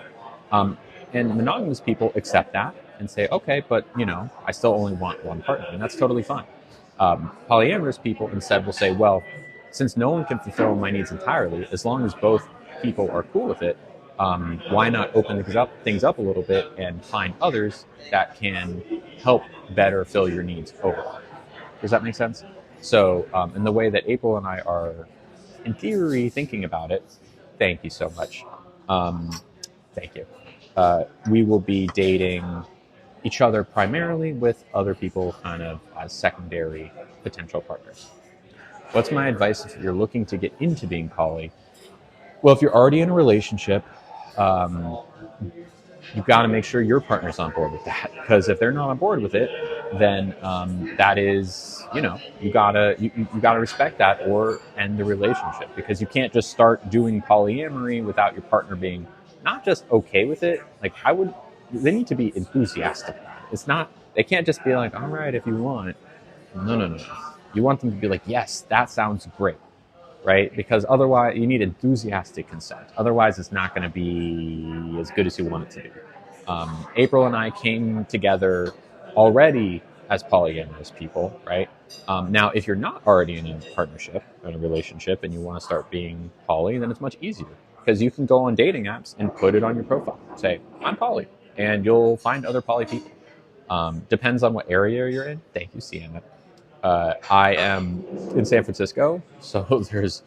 And monogamous people accept that and say, okay, but I still only want one partner, and that's totally fine. Polyamorous people instead will say, well, since no one can fulfill my needs entirely, as long as both people are cool with it, why not open things up a little bit and find others that can help better fill your needs overall? Does that make sense? So in the way that April and I are, in theory, thinking about it, thank you so much. Thank you. We will be dating each other primarily, with other people kind of as secondary potential partners. What's my advice if you're looking to get into being poly? Well, if you're already in a relationship, you've got to make sure your partner's on board with that. Because if they're not on board with it, then that is, you gotta respect that or end the relationship. Because you can't just start doing polyamory without your partner being not just okay with it. Like they need to be enthusiastic. It's not. They can't just be like, all right, if you want. No. You want them to be like, yes, that sounds great. Right? Because otherwise, you need enthusiastic consent. Otherwise, it's not going to be as good as you want it to be. April and I came together already as polyamorous people, right? Now, if you're not already in a partnership, in a relationship, and you want to start being poly, then it's much easier. Because you can go on dating apps and put it on your profile. Say, I'm poly. And you'll find other poly people. Depends on what area you're in. Thank you, Sienna. I am in San Francisco, so there's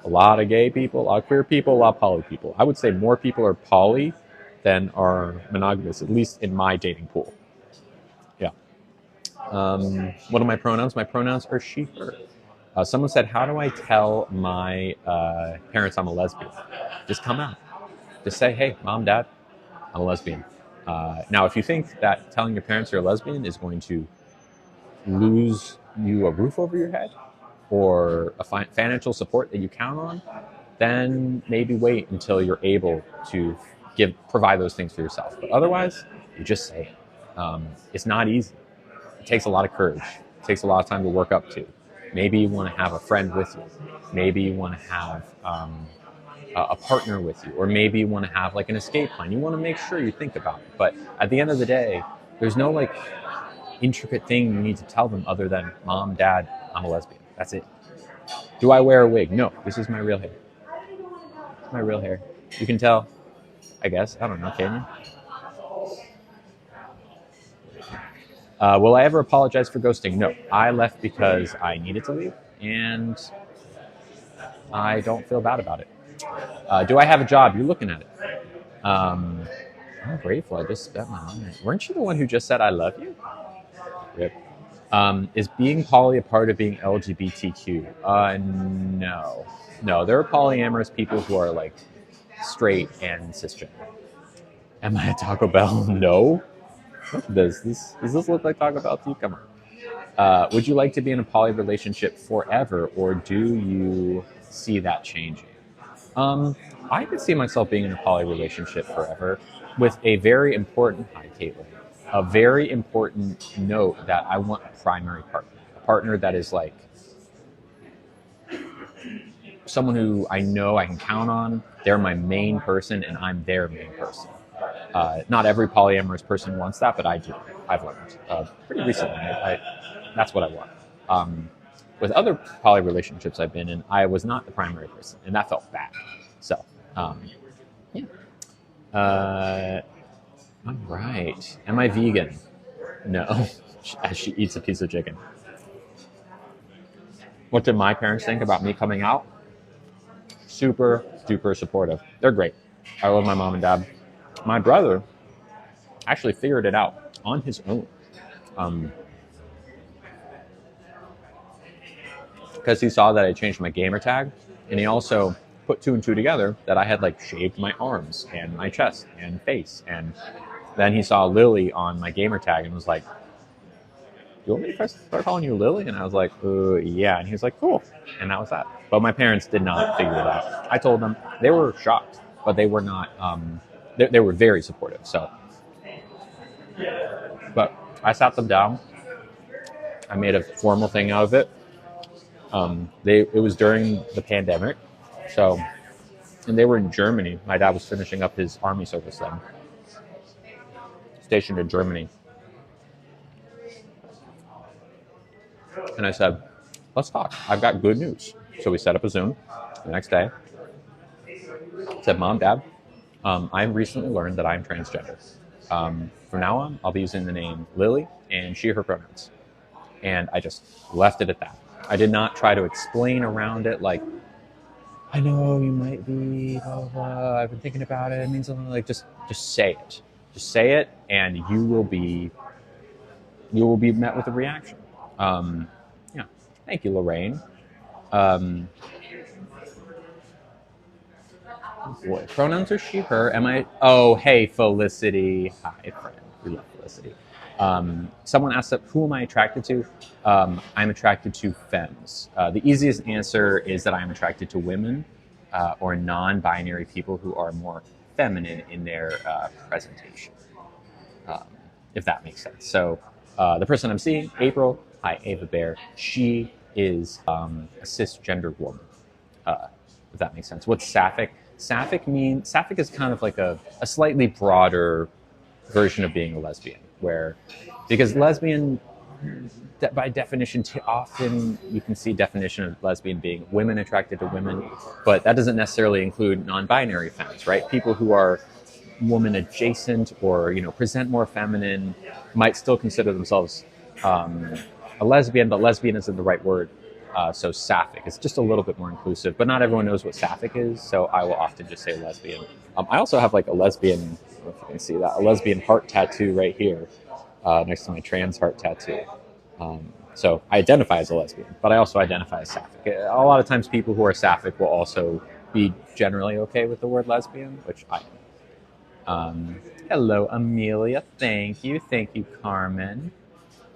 a lot of gay people, a lot of queer people, a lot of poly people. I would say more people are poly than are monogamous, at least in my dating pool. Yeah. What are my pronouns? My pronouns are she, her. Someone said, how do I tell my parents I'm a lesbian? Just come out. Just say, hey, mom, dad, I'm a lesbian. Now, if you think that telling your parents you're a lesbian is going to lose you a roof over your head or a financial support that you count on, then maybe wait until you're able to provide those things for yourself. But otherwise, you just say it. It's not easy. It takes a lot of courage. It takes a lot of time to work up to. Maybe you want to have a friend with you. Maybe you want to have a partner with you, or maybe you want to have like an escape plan. You want to make sure you think about it. But at the end of the day, there's no like intricate thing you need to tell them other than mom, dad, I'm a lesbian. That's it. Do I wear a wig? No, this is my real hair. It's my real hair. You can tell, I guess. I don't know, can you? Will I ever apologize for ghosting? No. I left because I needed to leave, and I don't feel bad about it. Do I have a job? You're looking at it. I'm grateful. I just spent my money. Weren't you the one who just said I love you? Rip. Is being poly a part of being LGBTQ? No. No, there are polyamorous people who are like straight and cisgender. Am I a Taco Bell? No. Does this look like Taco Bell to you? Come on. Would you like to be in a poly relationship forever, or do you see that changing? I could see myself being in a poly relationship forever, with a very important, hi Caitlin, a very important note that I want a primary partner, a partner that is like someone who I know I can count on. They're my main person, and I'm their main person. Not every polyamorous person wants that, but I do. I've learned pretty recently. That's what I want. With other poly relationships I've been in, I was not the primary person, and that felt bad. So, yeah. All right. Am I vegan? No. As she eats a piece of chicken. What did my parents think about me coming out? Super, super supportive. They're great. I love my mom and dad. My brother actually figured it out on his own. Because he saw that I changed my gamer tag, and he also put 2 and 2 together that I had like shaved my arms and my chest and face. And then he saw Lily on my gamer tag and was like, you want me to start calling you Lily? And I was like, yeah. And he was like, cool. And that was that. But my parents did not figure it out. I told them. They were shocked, but they were not, they were very supportive. So, but I sat them down. I made a formal thing out of it. It was during the pandemic. So, and they were in Germany. My dad was finishing up his army service then. Stationed in Germany. And I said, let's talk. I've got good news. So we set up a Zoom the next day. I said, Mom, Dad, I recently learned that I'm transgender. From now on, I'll be using the name Lily and she, her pronouns. And I just left it at that. I did not try to explain around it like, I know you might be, blah, blah, blah. I've been thinking about it. It means something like, just say it. Just say it, and you will be met with a reaction. Yeah. Thank you, Lorraine. Boy, pronouns are she, her. Am I? Oh, hey, Felicity. Hi, friend. We love Felicity. Someone asked, who am I attracted to? I'm attracted to femmes. The easiest answer is that I'm attracted to women or non-binary people who are more feminine in their presentation, if that makes sense. So the person I'm seeing, April, hi, Ava Bear, she is a cisgender woman, if that makes sense. What's sapphic? Sapphic is kind of like a slightly broader version of being a lesbian, because lesbian, by definition, often you can see definition of lesbian being women attracted to women, but that doesn't necessarily include non-binary femmes, right? People who are woman adjacent or present more feminine might still consider themselves a lesbian, but lesbian isn't the right word. So sapphic is just a little bit more inclusive, but not everyone knows what sapphic is, so I will often just say lesbian. I also have like a lesbian, I don't know if you can see that, a lesbian heart tattoo right here next to my trans heart tattoo. So I identify as a lesbian, but I also identify as sapphic. A lot of times people who are sapphic will also be generally okay with the word lesbian, which I am. Hello, Amelia. Thank you. Thank you, Carmen.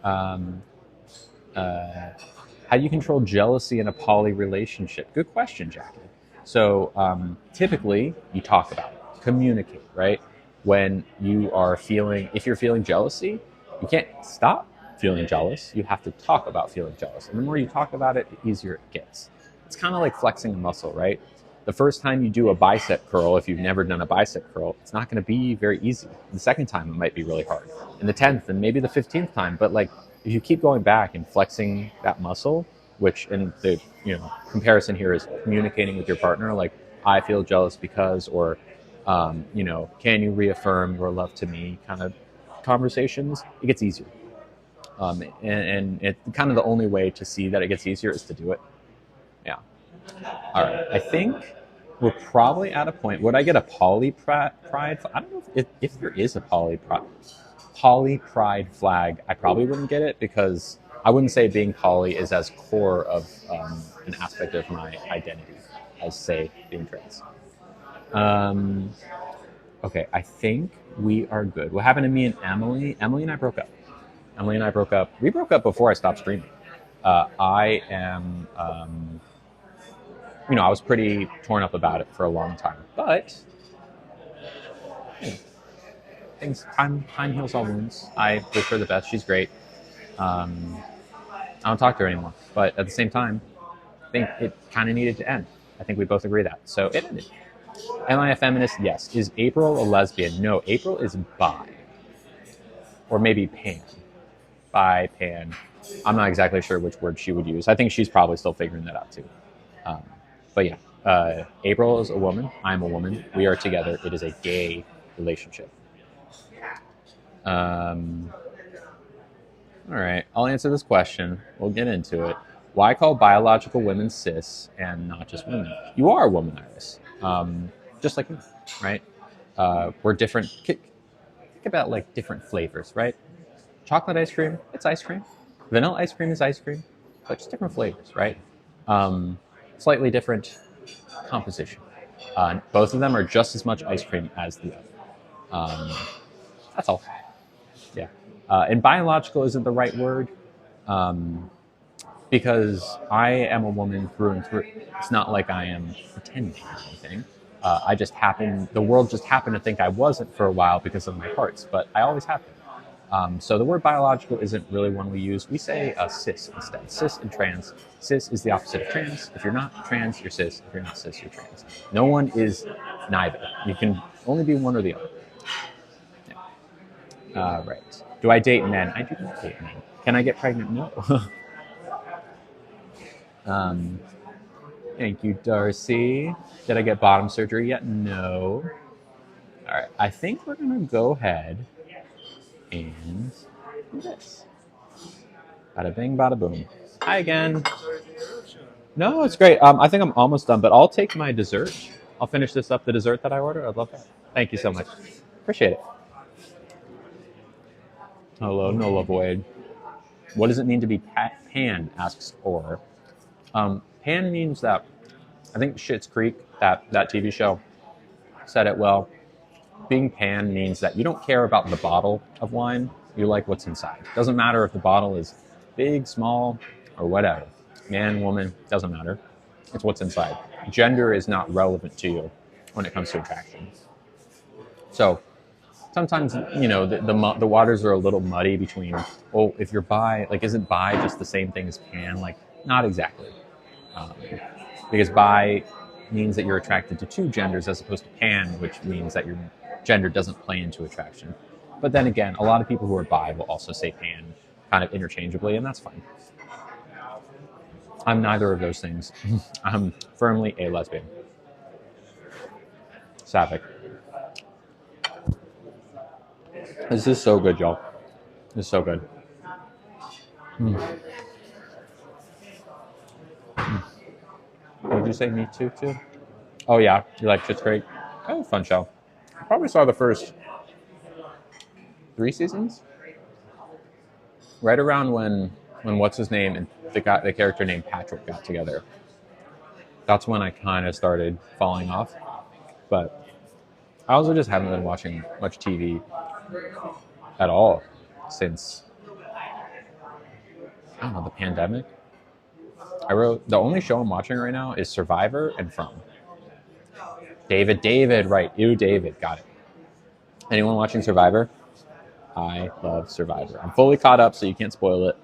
How do you control jealousy in a poly relationship? Good question, Jackie. So typically you talk about it, communicate, right? When you are if you're feeling jealousy, you can't stop feeling jealous. You have to talk about feeling jealous. And the more you talk about it, the easier it gets. It's kind of like flexing a muscle, right? The first time you do a bicep curl, if you've never done a bicep curl, it's not going to be very easy. The second time, it might be really hard. And the 10th and maybe the 15th time. But like, if you keep going back and flexing that muscle, which in the comparison here is communicating with your partner, like I feel jealous because, or can you reaffirm your love to me, kind of conversations. It gets easier, and it kind of the only way to see that it gets easier is to do it. Yeah. All right. I think we're probably at a point. Would I get a poly pride? I don't know if there is a poly pride flag. I probably wouldn't get it because I wouldn't say being poly is as core of an aspect of my identity as, say, being trans. Okay, I think we are good. What happened to me and Emily? Emily and I broke up. Emily and I broke up. We broke up before I stopped streaming. I am, I was pretty torn up about it for a long time. But time heals all wounds. I wish her the best. She's great. I don't talk to her anymore. But at the same time, I think it kind of needed to end. I think we both agree that. So it ended. Am I a feminist? Yes. Is April a lesbian? No. April is bi. Or maybe pan. Bi, pan. I'm not exactly sure which word she would use. I think she's probably still figuring that out too. But yeah, April is a woman. I'm a woman. We are together. It is a gay relationship. All right, I'll answer this question. We'll get into it. Why call biological women cis and not just women? You are a woman, Iris. Just like me, right? We're different. Think about like different flavors, right? Chocolate ice cream, it's ice cream. Vanilla ice cream is ice cream, but just different flavors, right? Slightly different composition. Both of them are just as much ice cream as the other. That's all. Yeah. And biological isn't the right word because I am a woman through and through. It's not like I am pretending or anything. The world just happened to think I wasn't for a while because of my parts, but I always have been. So the word biological isn't really one we use. We say cis instead. Cis and trans. Cis is the opposite of trans. If you're not trans, you're cis. If you're not cis, you're trans. No one is neither. You can only be one or the other. Yeah. Right. Do I date men? I do not date men. Can I get pregnant? No. Thank you, Darcy. Did I get bottom surgery yet? No. All right. I think we're going to go ahead and do this. Bada bing, bada boom. Hi again. No, it's great. I think I'm almost done, but I'll take my dessert. I'll finish this up, the dessert that I ordered. I'd love that. Thank you so much. Appreciate it. Hello, Nola Void. What does it mean to be pan? Asks Or. Pan means that, I think Schitt's Creek, that TV show, said it well. Being pan means that you don't care about the bottle of wine. You like what's inside. Doesn't matter if the bottle is big, small, or whatever. Man, woman, doesn't matter. It's what's inside. Gender is not relevant to you when it comes to attraction. So sometimes, the waters are a little muddy between, if you're bi, like, isn't bi just the same thing as pan? Like, not exactly. Because bi means that you're attracted to two genders as opposed to pan, which means that your gender doesn't play into attraction. But then again, a lot of people who are bi will also say pan kind of interchangeably, and that's fine. I'm neither of those things. I'm firmly a lesbian. Sapphic. This is so good, y'all. This is so good. Did you say Me Too, too? Oh, yeah. You like Schitt's Creek? Oh, fun show. I probably saw the first 3 seasons. Right around when what's his name and the character named Patrick got together. That's when I kind of started falling off. But I also just haven't been watching much TV at all since, I don't know, the pandemic. The only show I'm watching right now is Survivor and From. David, right. Ew, David, got it. Anyone watching Survivor? I love Survivor. I'm fully caught up, so you can't spoil it.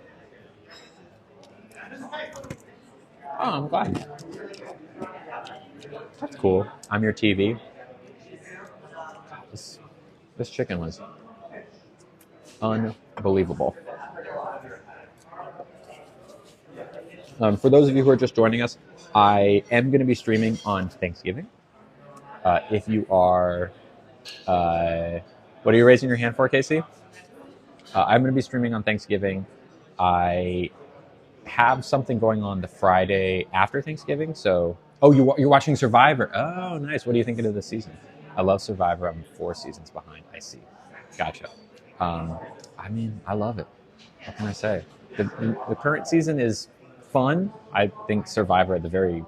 Oh, I'm glad. That's cool. I'm your TV. This chicken was unbelievable. For those of you who are just joining us, I am going to be streaming on Thanksgiving. If you are, what are you raising your hand for, Casey? I'm going to be streaming on Thanksgiving. I have something going on the Friday after Thanksgiving. So, oh, you're watching Survivor. Oh, nice. What are you thinking of this season? I love Survivor. I'm 4 seasons behind. I see. Gotcha. I mean, I love it. What can I say? The current season is fun. I think Survivor at the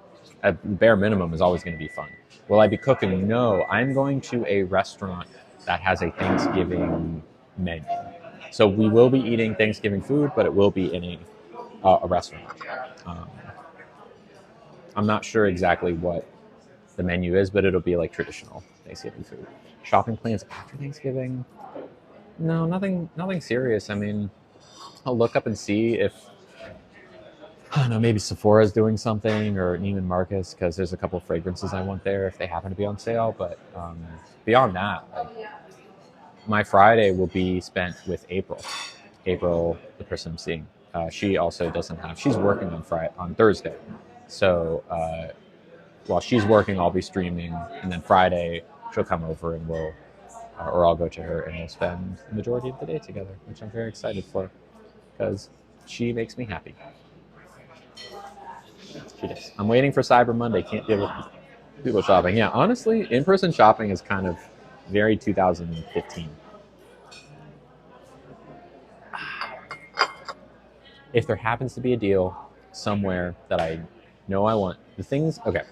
bare minimum is always going to be fun. Will I be cooking? No. I'm going to a restaurant that has a Thanksgiving menu. So we will be eating Thanksgiving food, but it will be in a restaurant. I'm not sure exactly what the menu is, but it'll be like traditional Thanksgiving food. Shopping plans after Thanksgiving? No, nothing serious. I mean, I'll look up and see if, I don't know, maybe Sephora's doing something, or Neiman Marcus, because there's a couple of fragrances I want there if they happen to be on sale. But beyond that, like, my Friday will be spent with April. April, the person I'm seeing. She also doesn't have. She's working on Thursday, so while she's working, I'll be streaming, and then Friday she'll come over and or I'll go to her and we'll spend the majority of the day together, which I'm very excited for, because she makes me happy. She does. I'm waiting for Cyber Monday. Can't deal with people shopping. Yeah, honestly, in-person shopping is kind of very 2015. If there happens to be a deal somewhere that I know I want, the things, okay,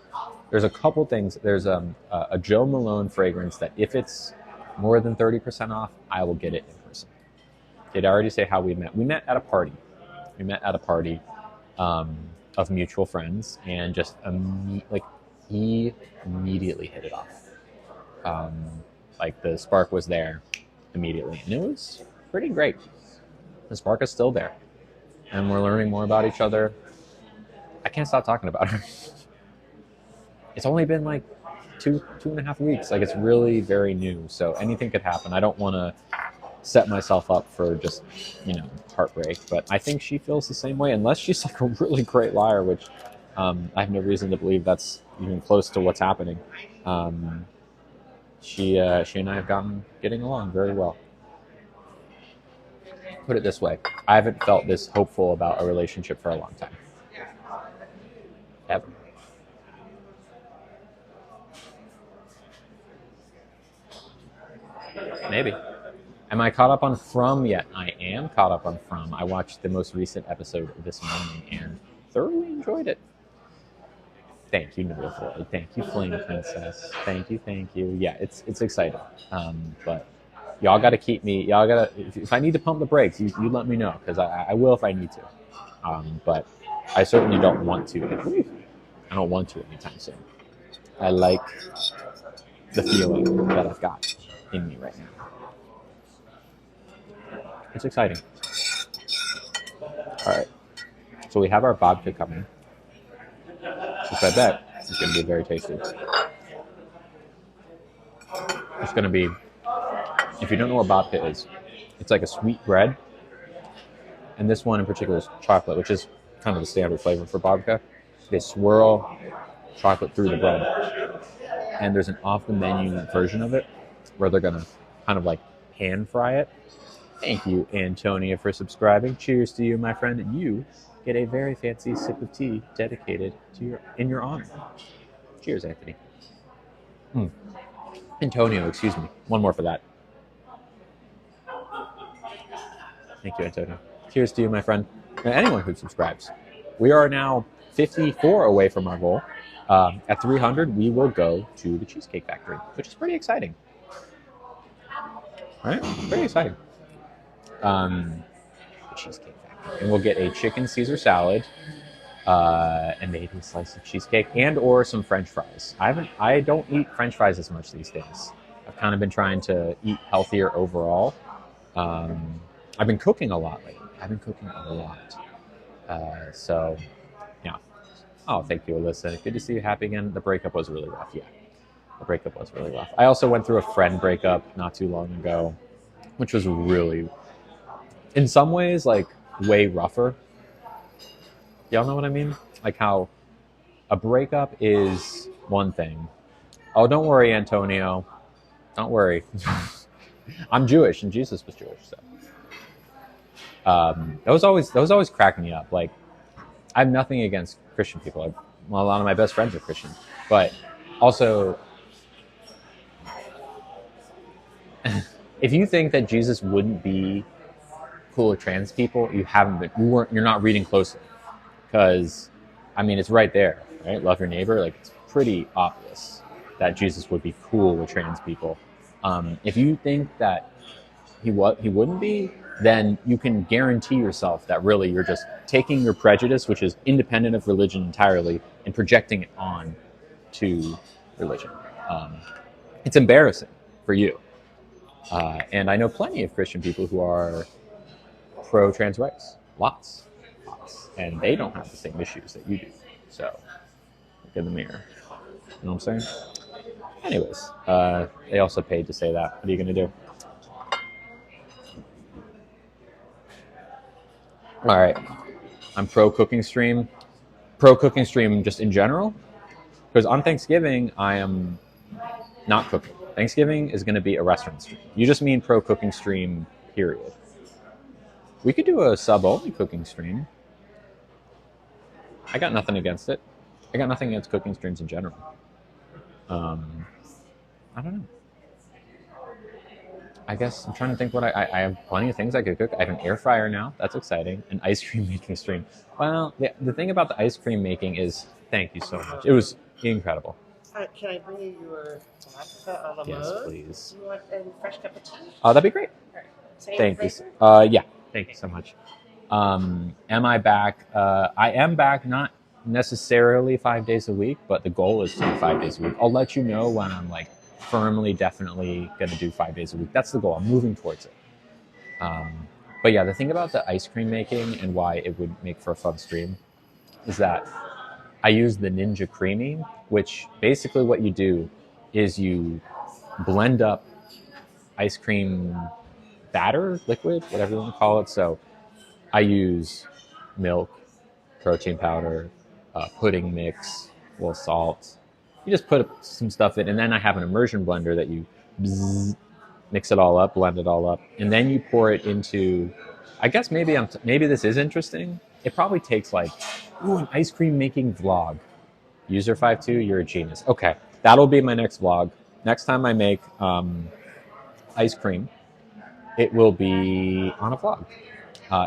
there's a couple things. There's a Joe Malone fragrance that if it's more than 30% off, I will get it in person. Did I already say how we met? We met at a party. Of mutual friends, and just he immediately hit it off. Like the spark was there immediately, and it was pretty great. The spark is still there, and we're learning more about each other. I can't stop talking about her. It's only been like two and a half weeks. Like, it's really very new, so anything could happen. I don't want to set myself up for just, heartbreak, but I think she feels the same way, unless she's like a really great liar, which I have no reason to believe that's even close to what's happening. She and I have getting along very well. Put it this way, I haven't felt this hopeful about a relationship for a long time. Ever. Maybe. Am I caught up on From yet? I am caught up on From. I watched the most recent episode this morning and thoroughly enjoyed it. Thank you, Noah Floyd. Thank you, Flame Princess. Thank you. Yeah, it's exciting. But y'all got to keep me. Y'all got to. If I need to pump the brakes, you let me know, because I will if I need to. But I certainly don't want to. I don't want to anytime soon. I like the feeling that I've got in me right now. It's exciting. All right. So we have our babka coming, which I bet is going to be very tasty. It's going to be, if you don't know what babka is, it's like a sweet bread. And this one in particular is chocolate, which is kind of the standard flavor for babka. They swirl chocolate through the bread. And there's an off-the-menu version of it where they're going to kind of like pan fry it. Thank you, Antonia, for subscribing. Cheers to you, my friend. And you get a very fancy sip of tea dedicated to in your honor. Cheers, Anthony. Antonio, excuse me. One more for that. Thank you, Antonio. Cheers to you, my friend. And anyone who subscribes. We are now 54 away from our goal. At 300, we will go to the Cheesecake Factory, which is pretty exciting. Right? Pretty exciting. The Cheesecake Factory. And we'll get a chicken Caesar salad, and maybe a slice of cheesecake, and or some French fries. I don't eat French fries as much these days. I've kind of been trying to eat healthier overall. I've been cooking a lot lately. So, yeah. Oh, thank you, Alyssa. Good to see you happy again. The breakup was really rough. Yeah, the breakup was really rough. I also went through a friend breakup not too long ago, which was really, in some ways, like way rougher. Y'all know what I mean? Like how a breakup is one thing. Oh, don't worry, Antonio. Don't worry. I'm Jewish, and Jesus was Jewish, so those always crack me up. Like I have nothing against Christian people. Well, a lot of my best friends are Christian, but also, if you think that Jesus wouldn't be cool with trans people, you haven't been. You're not reading closely, because, I mean, it's right there, right? Love your neighbor. Like it's pretty obvious that Jesus would be cool with trans people. If you think that he wouldn't be, then you can guarantee yourself that really you're just taking your prejudice, which is independent of religion entirely, and projecting it on to religion. Um, it's embarrassing for you. And I know plenty of Christian people who are pro trans rights. Lots. Lots. And they don't have the same issues that you do. So, look in the mirror. You know what I'm saying? Anyways, they also paid to say that. What are you going to do? All right. I'm pro cooking stream. Pro cooking stream just in general. Because on Thanksgiving, I am not cooking. Thanksgiving is going to be a restaurant stream. You just mean pro cooking stream, period. We could do a sub-only cooking stream. I got nothing against it. I got nothing against cooking streams in general. I don't know. I guess I'm trying to think what I have plenty of things I could cook. I have an air fryer now. That's exciting. An ice cream making stream. Well, the thing about the ice cream making is, thank you so much. It was incredible. Can I bring you your vodka a la Yes, mode? please. You want a fresh cup of tea? That'd be great. All right. Same Thank you. flavor? Yeah. Thank you so much. Am I back? I am back, not necessarily 5 days a week, but the goal is to do 5 days a week. I'll let you know when I'm like firmly, definitely going to do 5 days a week. That's the goal. I'm moving towards it. But yeah, the thing about the ice cream making and why it would make for a fun stream is that I use the Ninja Creamy, which basically what you do is you blend up ice cream batter, liquid, whatever you want to call it. So I use milk, protein powder, pudding mix, a little salt. You just put some stuff in, and then I have an immersion blender that you mix it all up, blend it all up, and then you pour it into. I guess maybe this is interesting. It probably takes like, an ice cream making vlog. User52, you're a genius. Okay, that'll be my next vlog. Next time I make ice cream, it will be on a vlog.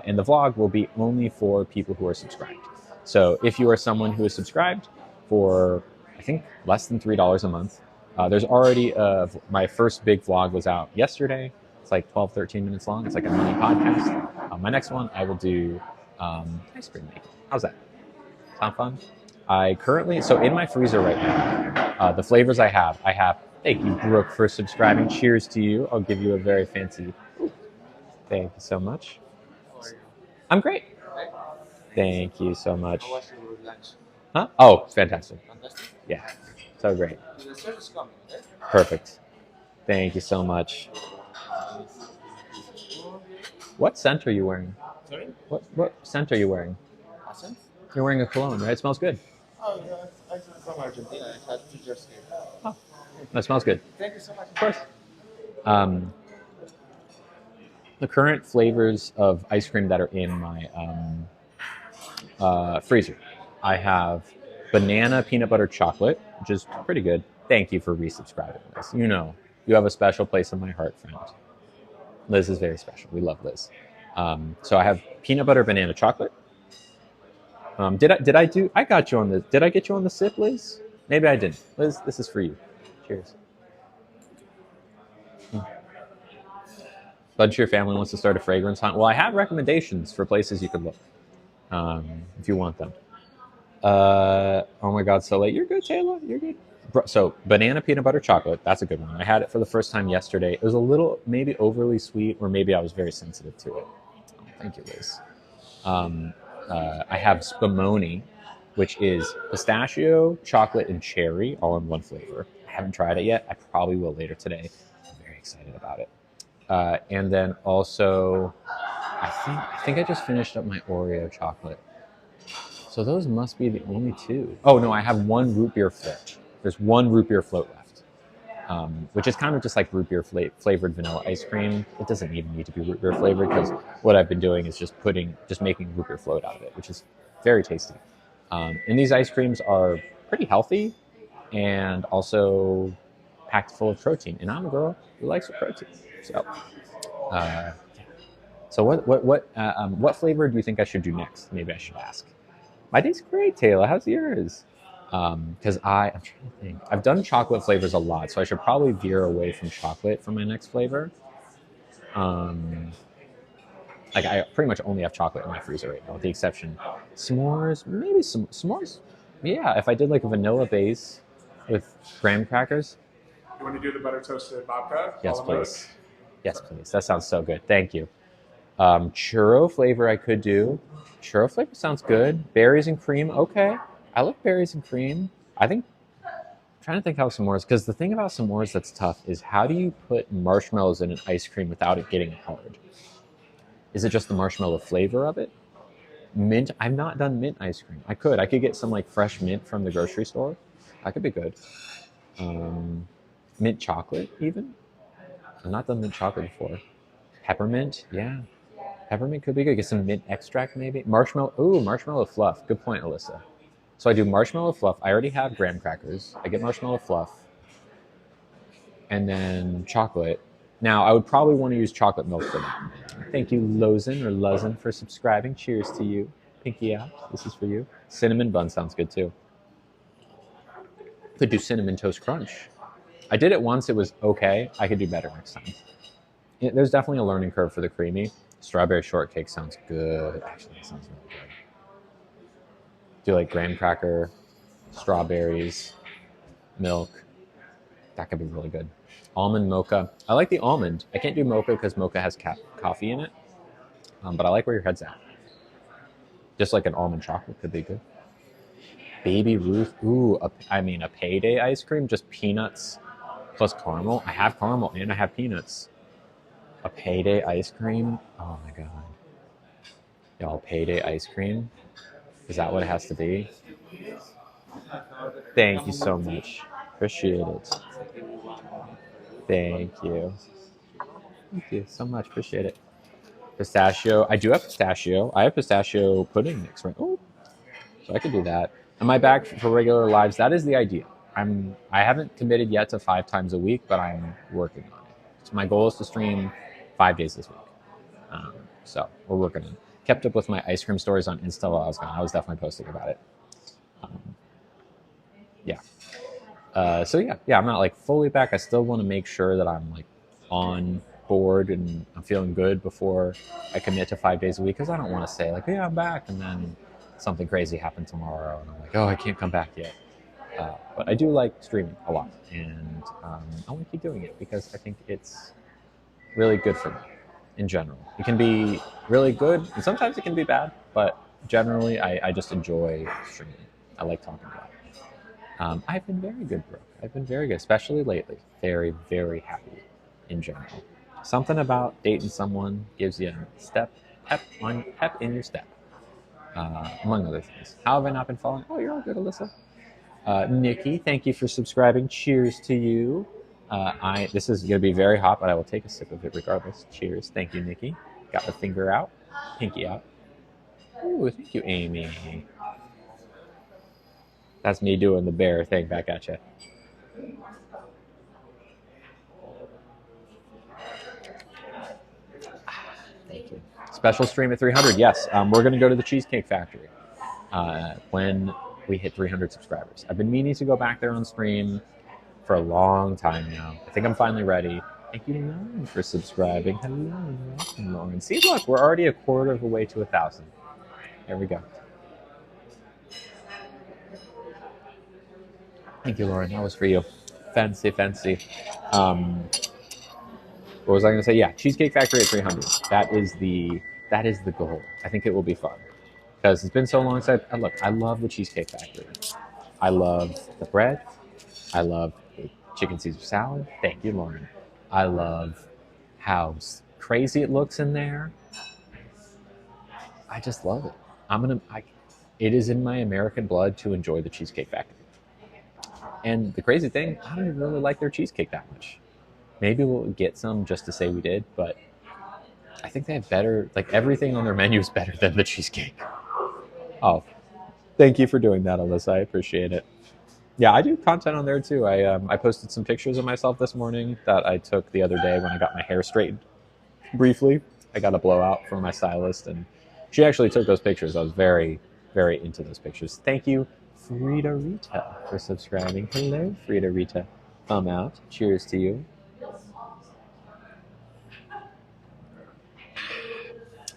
And the vlog will be only for people who are subscribed. So if you are someone who is subscribed for, I think, less than $3 a month, there's already my first big vlog was out yesterday. It's like 12, 13 minutes long. It's like a mini podcast. My next one, I will do ice cream making. How's that? Sound fun? So in my freezer right now, the flavors I have, thank you, Brooke, for subscribing. Cheers to you. I'll give you a very fancy, thank you so much. I'm great. Thank you so much. How was your lunch? Huh? Oh, it's fantastic. Fantastic. Yeah, so great. The dessert is coming, right? Perfect. Thank you so much. What scent are you wearing? Sorry? What scent are you wearing? Awesome. You're wearing a cologne, right? It smells good. Oh, yeah. I'm from Argentina. I had 2 years here. Oh, that smells good. Thank you so much. Of course. The current flavors of ice cream that are in my freezer. I have banana peanut butter chocolate, which is pretty good. Thank you for resubscribing, Liz. You know, you have a special place in my heart, friend. Liz is very special. We love Liz. So I have peanut butter banana chocolate. I got you on the, did I get you on the sip, Liz? Maybe I didn't. Liz, this is for you. Cheers. Bunch of your family wants to start a fragrance hunt. Well, I have recommendations for places you could look if you want them. Oh my God, so late. You're good, Taylor. You're good. So banana peanut butter chocolate. That's a good one. I had it for the first time yesterday. It was a little maybe overly sweet, or maybe I was very sensitive to it. Oh, thank you, Liz. I have spumoni, which is pistachio, chocolate, and cherry, all in one flavor. I haven't tried it yet. I probably will later today. I'm very excited about it. And then also, I think I just finished up my Oreo chocolate. So those must be the only two. Oh no, I have one root beer float. There's one root beer float left, which is kind of just like root beer flavored vanilla ice cream. It doesn't even need to be root beer flavored because what I've been doing is just making root beer float out of it, which is very tasty. And these ice creams are pretty healthy and also packed full of protein. And I'm a girl who likes her protein. So, uh, what flavor do you think I should do next? Maybe I should ask. My day's great, Taylor. How's yours? Because I'm trying to think. I've done chocolate flavors a lot, so I should probably veer away from chocolate for my next flavor. Like I pretty much only have chocolate in my freezer right now, with the exception s'mores. Maybe some s'mores. Yeah, if I did like a vanilla base with graham crackers. You want to do the butter toasted babka? Yes, please. Yes, please. That sounds so good. Thank you. Churro flavor I could do. Churro flavor sounds good. Berries and cream. Okay. I like berries and cream. I'm trying to think how s'mores, because the thing about s'mores that's tough is how do you put marshmallows in an ice cream without it getting hard? Is it just the marshmallow flavor of it? Mint. I've not done mint ice cream. I could get some like fresh mint from the grocery store. That could be good. Mint chocolate even. I've not done mint chocolate before. Peppermint. Yeah. Peppermint could be good. Get some mint extract maybe. Marshmallow. Ooh, marshmallow fluff. Good point, Alyssa. So I do marshmallow fluff. I already have graham crackers. I get marshmallow fluff. And then chocolate. Now, I would probably want to use chocolate milk for that. Thank you, Lozen, for subscribing. Cheers to you. Pinky out. This is for you. Cinnamon bun sounds good too. Could do cinnamon toast crunch. I did it once. It was okay. I could do better next time. There's definitely a learning curve for the creamy. Strawberry shortcake sounds good. Actually, that sounds really good. Do like graham cracker, strawberries, milk. That could be really good. Almond mocha. I like the almond. I can't do mocha because mocha has coffee in it. But I like where your head's at. Just like an almond chocolate could be good. Baby Ruth. Ooh, a payday ice cream. Just peanuts plus caramel. I have caramel and I have peanuts. A payday ice cream. Oh my god. Y'all, payday ice cream. Is that what it has to be? Thank you so much. Appreciate it. Thank you. Thank you so much. Appreciate it. Pistachio. I do have pistachio. I have pistachio pudding mix, right? Oh, so I could do that. Am I back for regular lives? That is the idea. I haven't committed yet to 5 times a week, but I'm working on it. So my goal is to stream 5 days this week. So we're working on it. Kept up with my ice cream stories on Insta while I was gone. I was definitely posting about it. Yeah. So yeah, I'm not like fully back. I still want to make sure that I'm like on board and I'm feeling good before I commit to 5 days a week, because I don't want to say like, yeah, I'm back, and then something crazy happened tomorrow and I'm like, oh, I can't come back yet. But I do like streaming a lot, and I want to keep doing it because I think it's really good for me in general. It can be really good, and sometimes it can be bad, but generally I just enjoy streaming. I like talking about it. I've been very good, Brooke. I've been very good, especially lately. Very, very happy in general. Something about dating someone gives you a pep in your step, among other things. How have I not been following? Oh, you're all good, Alyssa. Nikki, thank you for subscribing. Cheers to you. This is going to be very hot, but I will take a sip of it regardless. Cheers. Thank you, Nikki. Got the finger out, pinky out. Ooh, thank you, Amy. That's me doing the bear thing back at you. Thank you. Special stream at 300. Yes, we're going to go to the Cheesecake Factory when we hit 300 subscribers. I've been meaning to go back there on stream for a long time now. I think I'm finally ready. Thank you, Lauren, for subscribing. Hello, welcome, Lauren. See, look, we're already a quarter of the way to 1,000. There we go. Thank you, Lauren. That was for you. Fancy. What was I going to say? Yeah, Cheesecake Factory at 300. That is the goal. I think it will be fun because it's been so long since I love the Cheesecake Factory. I love the bread. I love the chicken Caesar salad. Thank you, Lauren. I love how crazy it looks in there. I just love it. it is in my American blood to enjoy the Cheesecake Factory. And the crazy thing, I don't even really like their cheesecake that much. Maybe we'll get some just to say we did, but I think they have better, like everything on their menu is better than the cheesecake. Oh, thank you for doing that, Alyssa. I appreciate it. Yeah, I do content on there too. I posted some pictures of myself this morning that I took the other day when I got my hair straightened. Briefly, I got a blowout from my stylist, and she actually took those pictures. I was very, very into those pictures. Thank you, Frida Rita, for subscribing. Hello, Frida Rita. Thumb out. Cheers to you.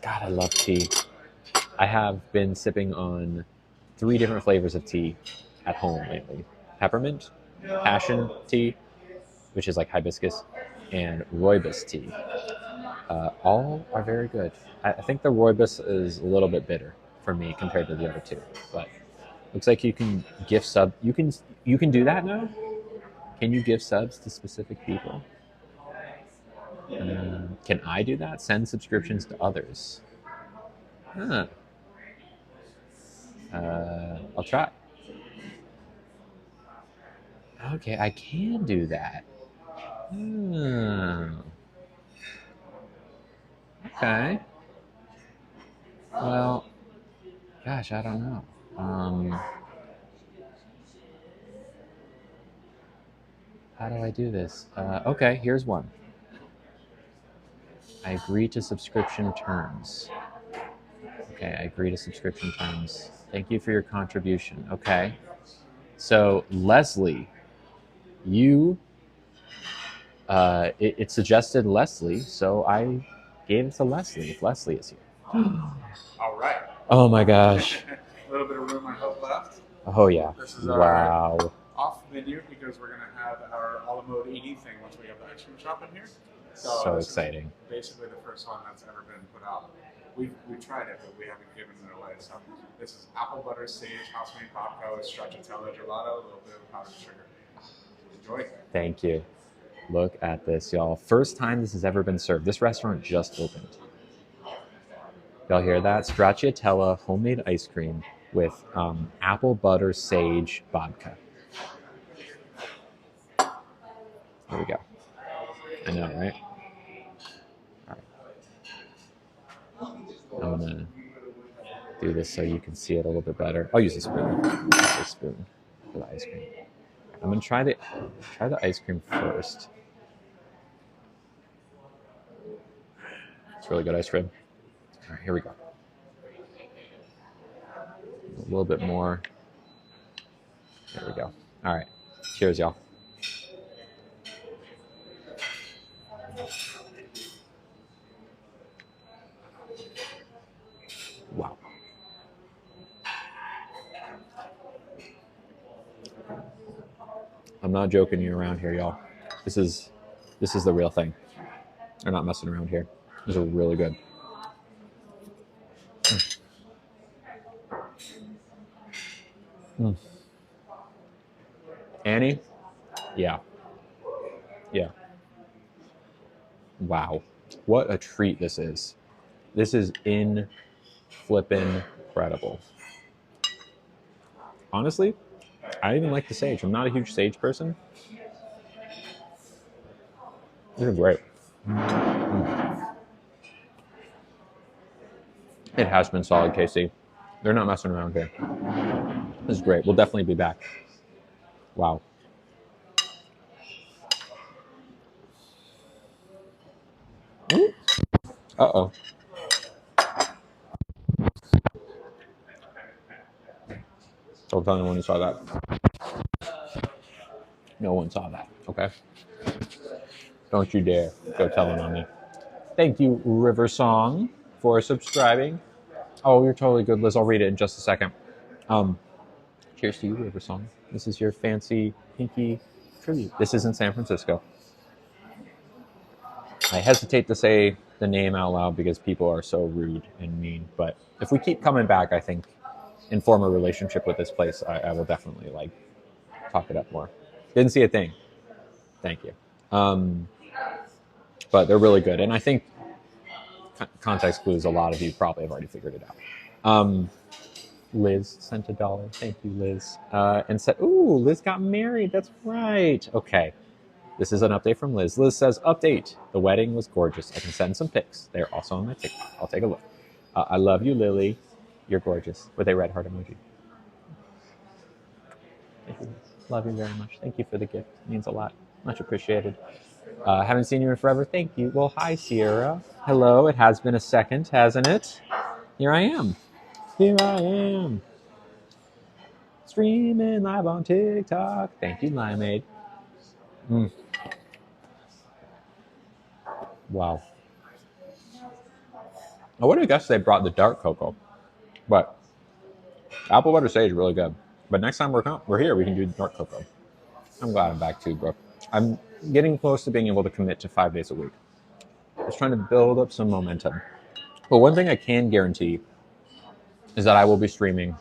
God, I love tea. I have been sipping on 3 different flavors of tea at home lately: peppermint, passion tea, which is like hibiscus, and rooibos tea. All are very good. I think the rooibos is a little bit bitter for me compared to the other two, but looks like you can gift sub. You can do that now. Can you give subs to specific people? Can I do that? Send subscriptions to others. Huh. I'll try. Okay, I can do that. Hmm. Okay. Well, gosh, I don't know. How do I do this? Okay, here's one. I agree to subscription terms. Okay, I agree to subscription terms. Thank you for your contribution. Okay. So, Leslie, you, it suggested Leslie, so I gave it to Leslie, if Leslie is here. All right. Oh my gosh. A little bit of room, I hope, left. Oh, yeah. This is Wow. our off menu because we're going to have our a la mode 80 thing once we have the ice cream shop in here. So this exciting. Is basically the first one that's ever been put out. We've tried it, but we haven't given it away. So this is apple butter, sage, house-made popcorn with stracciatella gelato, a little bit of powdered sugar. Enjoy. Thank you. Look at this, y'all. First time this has ever been served. This restaurant just opened. Y'all hear that? Stracciatella homemade ice cream with apple butter sage vodka. Here we go. I know, right? All right. I'm gonna do this so you can see it a little bit better. I'll use a spoon. A spoon for the ice cream. I'm gonna try the ice cream first. It's really good ice cream. All right, here we go. A little bit more. There we go. All right. Cheers, y'all. Wow. I'm not joking you around here, y'all. This is the real thing. They're not messing around here. These are really good. Annie? Yeah. Yeah. Wow. What a treat this is. This is incredible. Honestly, I even like the sage. I'm not a huge sage person. These are great. It has been solid, Casey. They're not messing around here. This is great. We'll definitely be back. Wow. Uh-oh. Don't tell anyone you saw that. No one saw that, okay? Don't you dare go telling on me. Thank you, River Song, for subscribing. Oh, you're totally good, Liz. I'll read it in just a second. Cheers to you, River Song. This is your fancy pinky tribute. This is in San Francisco. I hesitate to say the name out loud because people are so rude and mean. But if we keep coming back, I think, and form a relationship with this place, I will definitely like talk it up more. Didn't see a thing. Thank you. But they're really good, and I think context clues. A lot of you probably have already figured it out. Liz sent $1. Thank you, Liz. And said, ooh, Liz got married. That's right. Okay. This is an update from Liz. Liz says, update. The wedding was gorgeous. I can send some pics. They're also on my TikTok. I'll take a look. I love you, Lily. You're gorgeous. With a red heart emoji. Thank you, Liz. Love you very much. Thank you for the gift. It means a lot. Much appreciated. Haven't seen you in forever. Thank you. Well, hi, Sierra. Hello. It has been a second, hasn't it? Here I am. Here I am. Streaming live on TikTok. Thank you, Limeade. Wow. I would have guessed they brought the dark cocoa, but apple butter sage is really good. But next time we're here, we can do dark cocoa. I'm glad I'm back too, bro. I'm getting close to being able to commit to 5 days a week. Just trying to build up some momentum. But one thing I can guarantee is that I will be streaming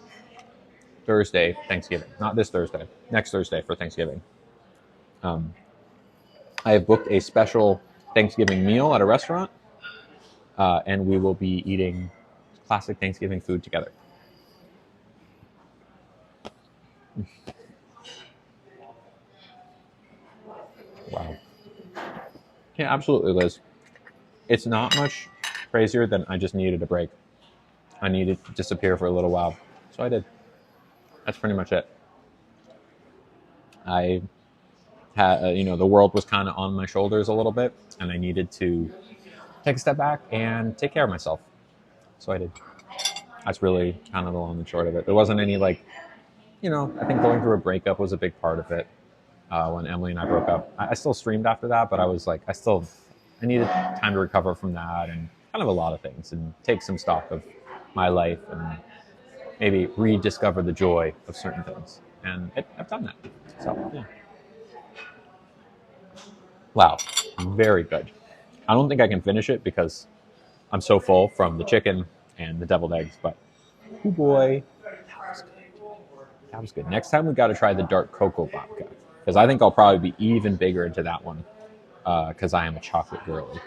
Thursday, Thanksgiving. Not this Thursday, next Thursday for Thanksgiving. I have booked a special Thanksgiving meal at a restaurant, and we will be eating classic Thanksgiving food together. Wow. Yeah, absolutely, Liz. It's not much crazier than I just needed a break. I needed to disappear for a little while. So I did. That's pretty much it. I had, the world was kind of on my shoulders a little bit, and I needed to take a step back and take care of myself. So I did. That's really kind of the long and short of it. There wasn't any I think going through a breakup was a big part of it. When Emily and I broke up, I still streamed after that, but I was like, I needed time to recover from that and kind of a lot of things and take some stock of my life and maybe rediscover the joy of certain things. And I've done that. So, yeah. Wow. Very good. I don't think I can finish it because I'm so full from the chicken and the deviled eggs, but oh boy, that was good. That was good. Next time we got to try the dark cocoa babka because I think I'll probably be even bigger into that one because I am a chocolate girly.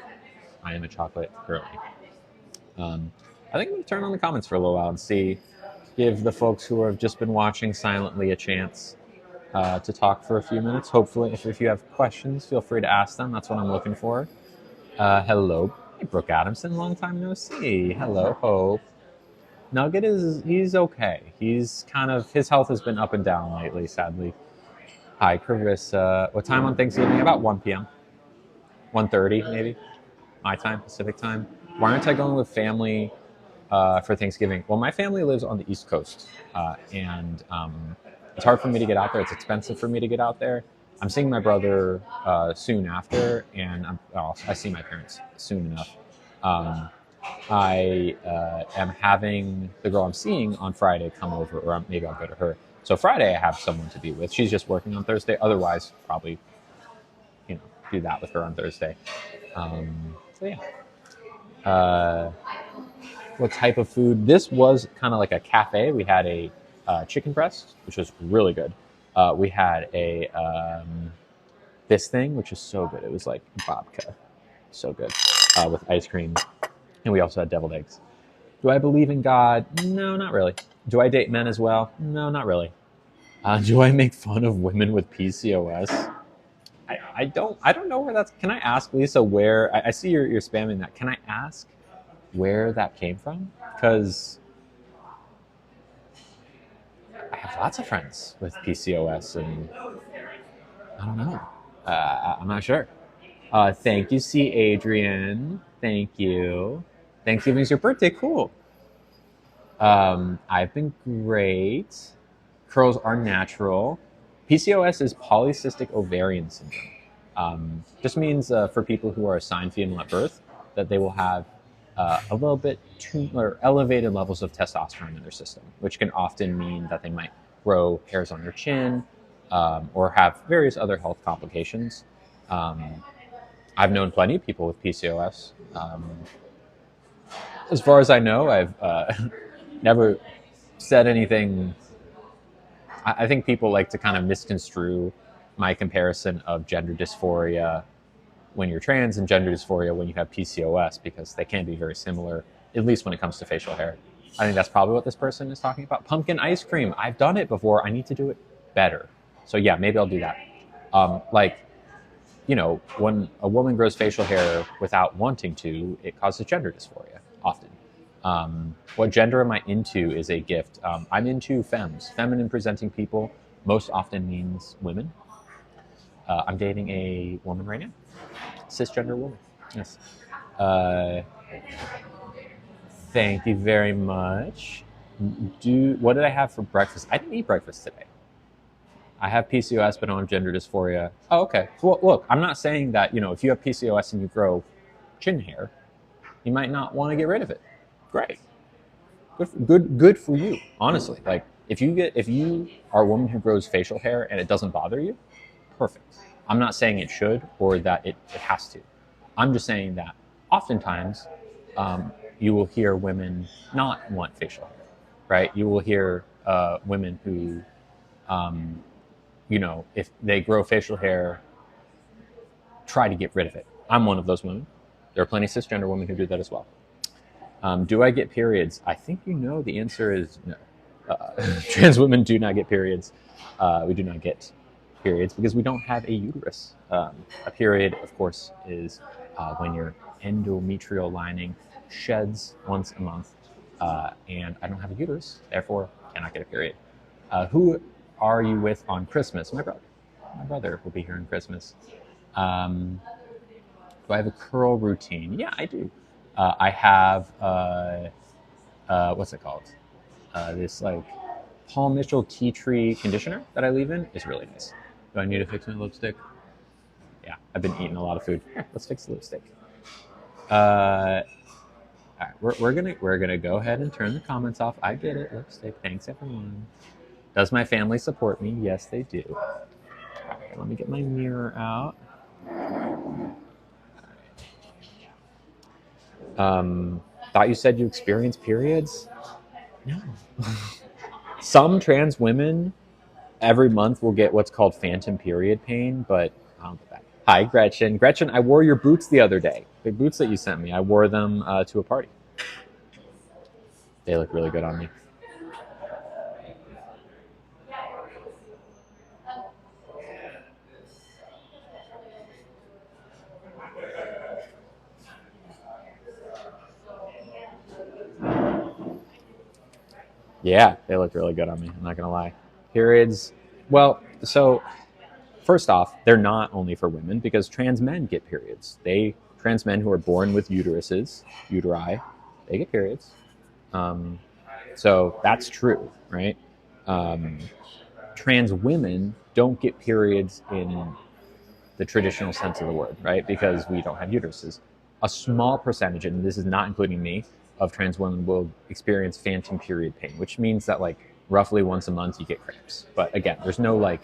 I think I'm going to turn on the comments for a little while and give the folks who have just been watching silently a chance to talk for a few minutes. Hopefully, if you have questions, feel free to ask them. That's what I'm looking for. Hello, Brooke Adamson. Long time no see. Hello, Hope. Nugget he's okay. He's his health has been up and down lately, sadly. Hi, Carissa. What time on Thanksgiving? About 1 p.m. 1:30 maybe. My time, Pacific time. Why aren't I going with family for Thanksgiving? Well, my family lives on the East Coast, and it's hard for me to get out there. It's expensive for me to get out there. I'm seeing my brother soon after, and I see my parents soon enough. I am having the girl I'm seeing on Friday come over, or maybe I'll go to her. So Friday I have someone to be with. She's just working on Thursday. Otherwise, probably, do that with her on Thursday. So yeah. What type of food? This was kind of like a cafe. We had a chicken breast, which was really good. We had a this thing, which is so good. It was like babka, so good, with ice cream. And we also had deviled eggs. Do I believe in God? No, not really. Do I date men as well? No, not really. Do I make fun of women with PCOS? I don't know where that's. Can I ask Lisa where? I see you're spamming that. Can I ask where that came from? Because I have lots of friends with PCOS, and I don't know. I'm not sure. Thank you, C. Adrian. Thank you. Thanksgiving's your birthday. Cool. I've been great. Curls are natural. PCOS is polycystic ovarian syndrome. Just means for people who are assigned female at birth that they will have a little bit elevated levels of testosterone in their system, which can often mean that they might grow hairs on their chin or have various other health complications. I've known plenty of people with PCOS. As far as I know, I've never said anything. I think people like to kind of misconstrue my comparison of gender dysphoria when you're trans and gender dysphoria when you have PCOS because they can be very similar, at least when it comes to facial hair. I think that's probably what this person is talking about. Pumpkin ice cream. I've done it before. I need to do it better. So yeah, maybe I'll do that. Like, you know, when a woman grows facial hair without wanting to, it causes gender dysphoria often. What gender am I into is a gift. I'm into femmes. Feminine presenting people most often means women. I'm dating a woman right now, cisgender woman. Yes. Uh, Thank you very much. What did I have for breakfast? I didn't eat breakfast today. I have PCOS, but I don't have gender dysphoria. Oh, okay. Well, look, I'm not saying that, you know, if you have PCOS and you grow chin hair, you might not want to get rid of it. Great. Good for you. Honestly, like if you are a woman who grows facial hair and it doesn't bother you, perfect. I'm not saying it should or that it has to. I'm just saying that oftentimes you will hear women not want facial hair, right? You will hear women who, you know, if they grow facial hair, try to get rid of it. I'm one of those women. There are plenty of cisgender women who do that as well. Do I get periods? I think you know the answer is no. Trans women do not get periods. We do not get periods because we don't have a uterus. A period, of course, is when your endometrial lining sheds once a month, and I don't have a uterus, therefore cannot get a period. Who are you with on Christmas? My brother. My brother will be here on Christmas. Do I have a curl routine? Yeah, I do. I have what's it called? This like Paul Mitchell tea tree conditioner that I leave in is really nice. Do I need to fix my lipstick? Yeah, I've been eating a lot of food. Here, let's fix the lipstick. All right, we're gonna go ahead and turn the comments off. I get it, lipstick. Thanks everyone. Does my family support me? Yes, they do. All right, let me get my mirror out. Thought you said you experience periods? No. Some trans women every month will get what's called phantom period pain, but I don't get that. Hi, Gretchen. Gretchen, I wore your boots the other day. The boots that you sent me, I wore them to a party. They look really good on me. Yeah, they look really good on me. I'm not going to lie. Periods, well, so first off, they're not only for women because trans men get periods. Trans men who are born with uteri, they get periods. So that's true, right? Trans women don't get periods in the traditional sense of the word, right? Because we don't have uteruses. A small percentage, and this is not including me, of trans women will experience phantom period pain, which means that like roughly once a month you get cramps. But again, there's no like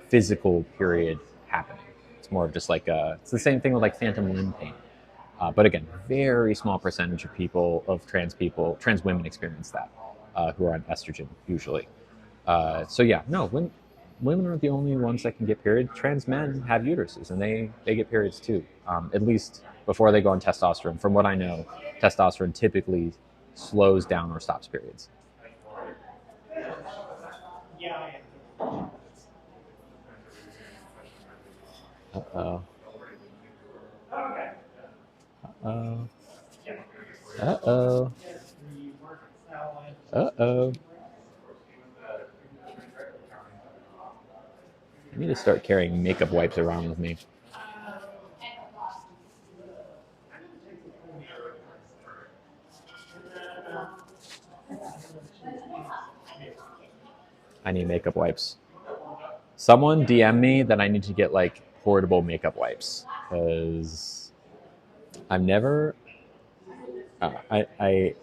physical period happening. It's more of just like it's the same thing with like phantom limb pain. But again, very small percentage of trans women experience that who are on estrogen usually. So yeah, no, women aren't the only ones that can get periods. Trans men have uteruses and they get periods too, at least before they go on testosterone. From what I know, testosterone typically slows down or stops periods. Uh-oh. Uh-oh. Uh-oh. Uh-oh. I need to start carrying makeup wipes around with me. I need makeup wipes. Someone DM me that I need to get like portable makeup wipes because I've never. I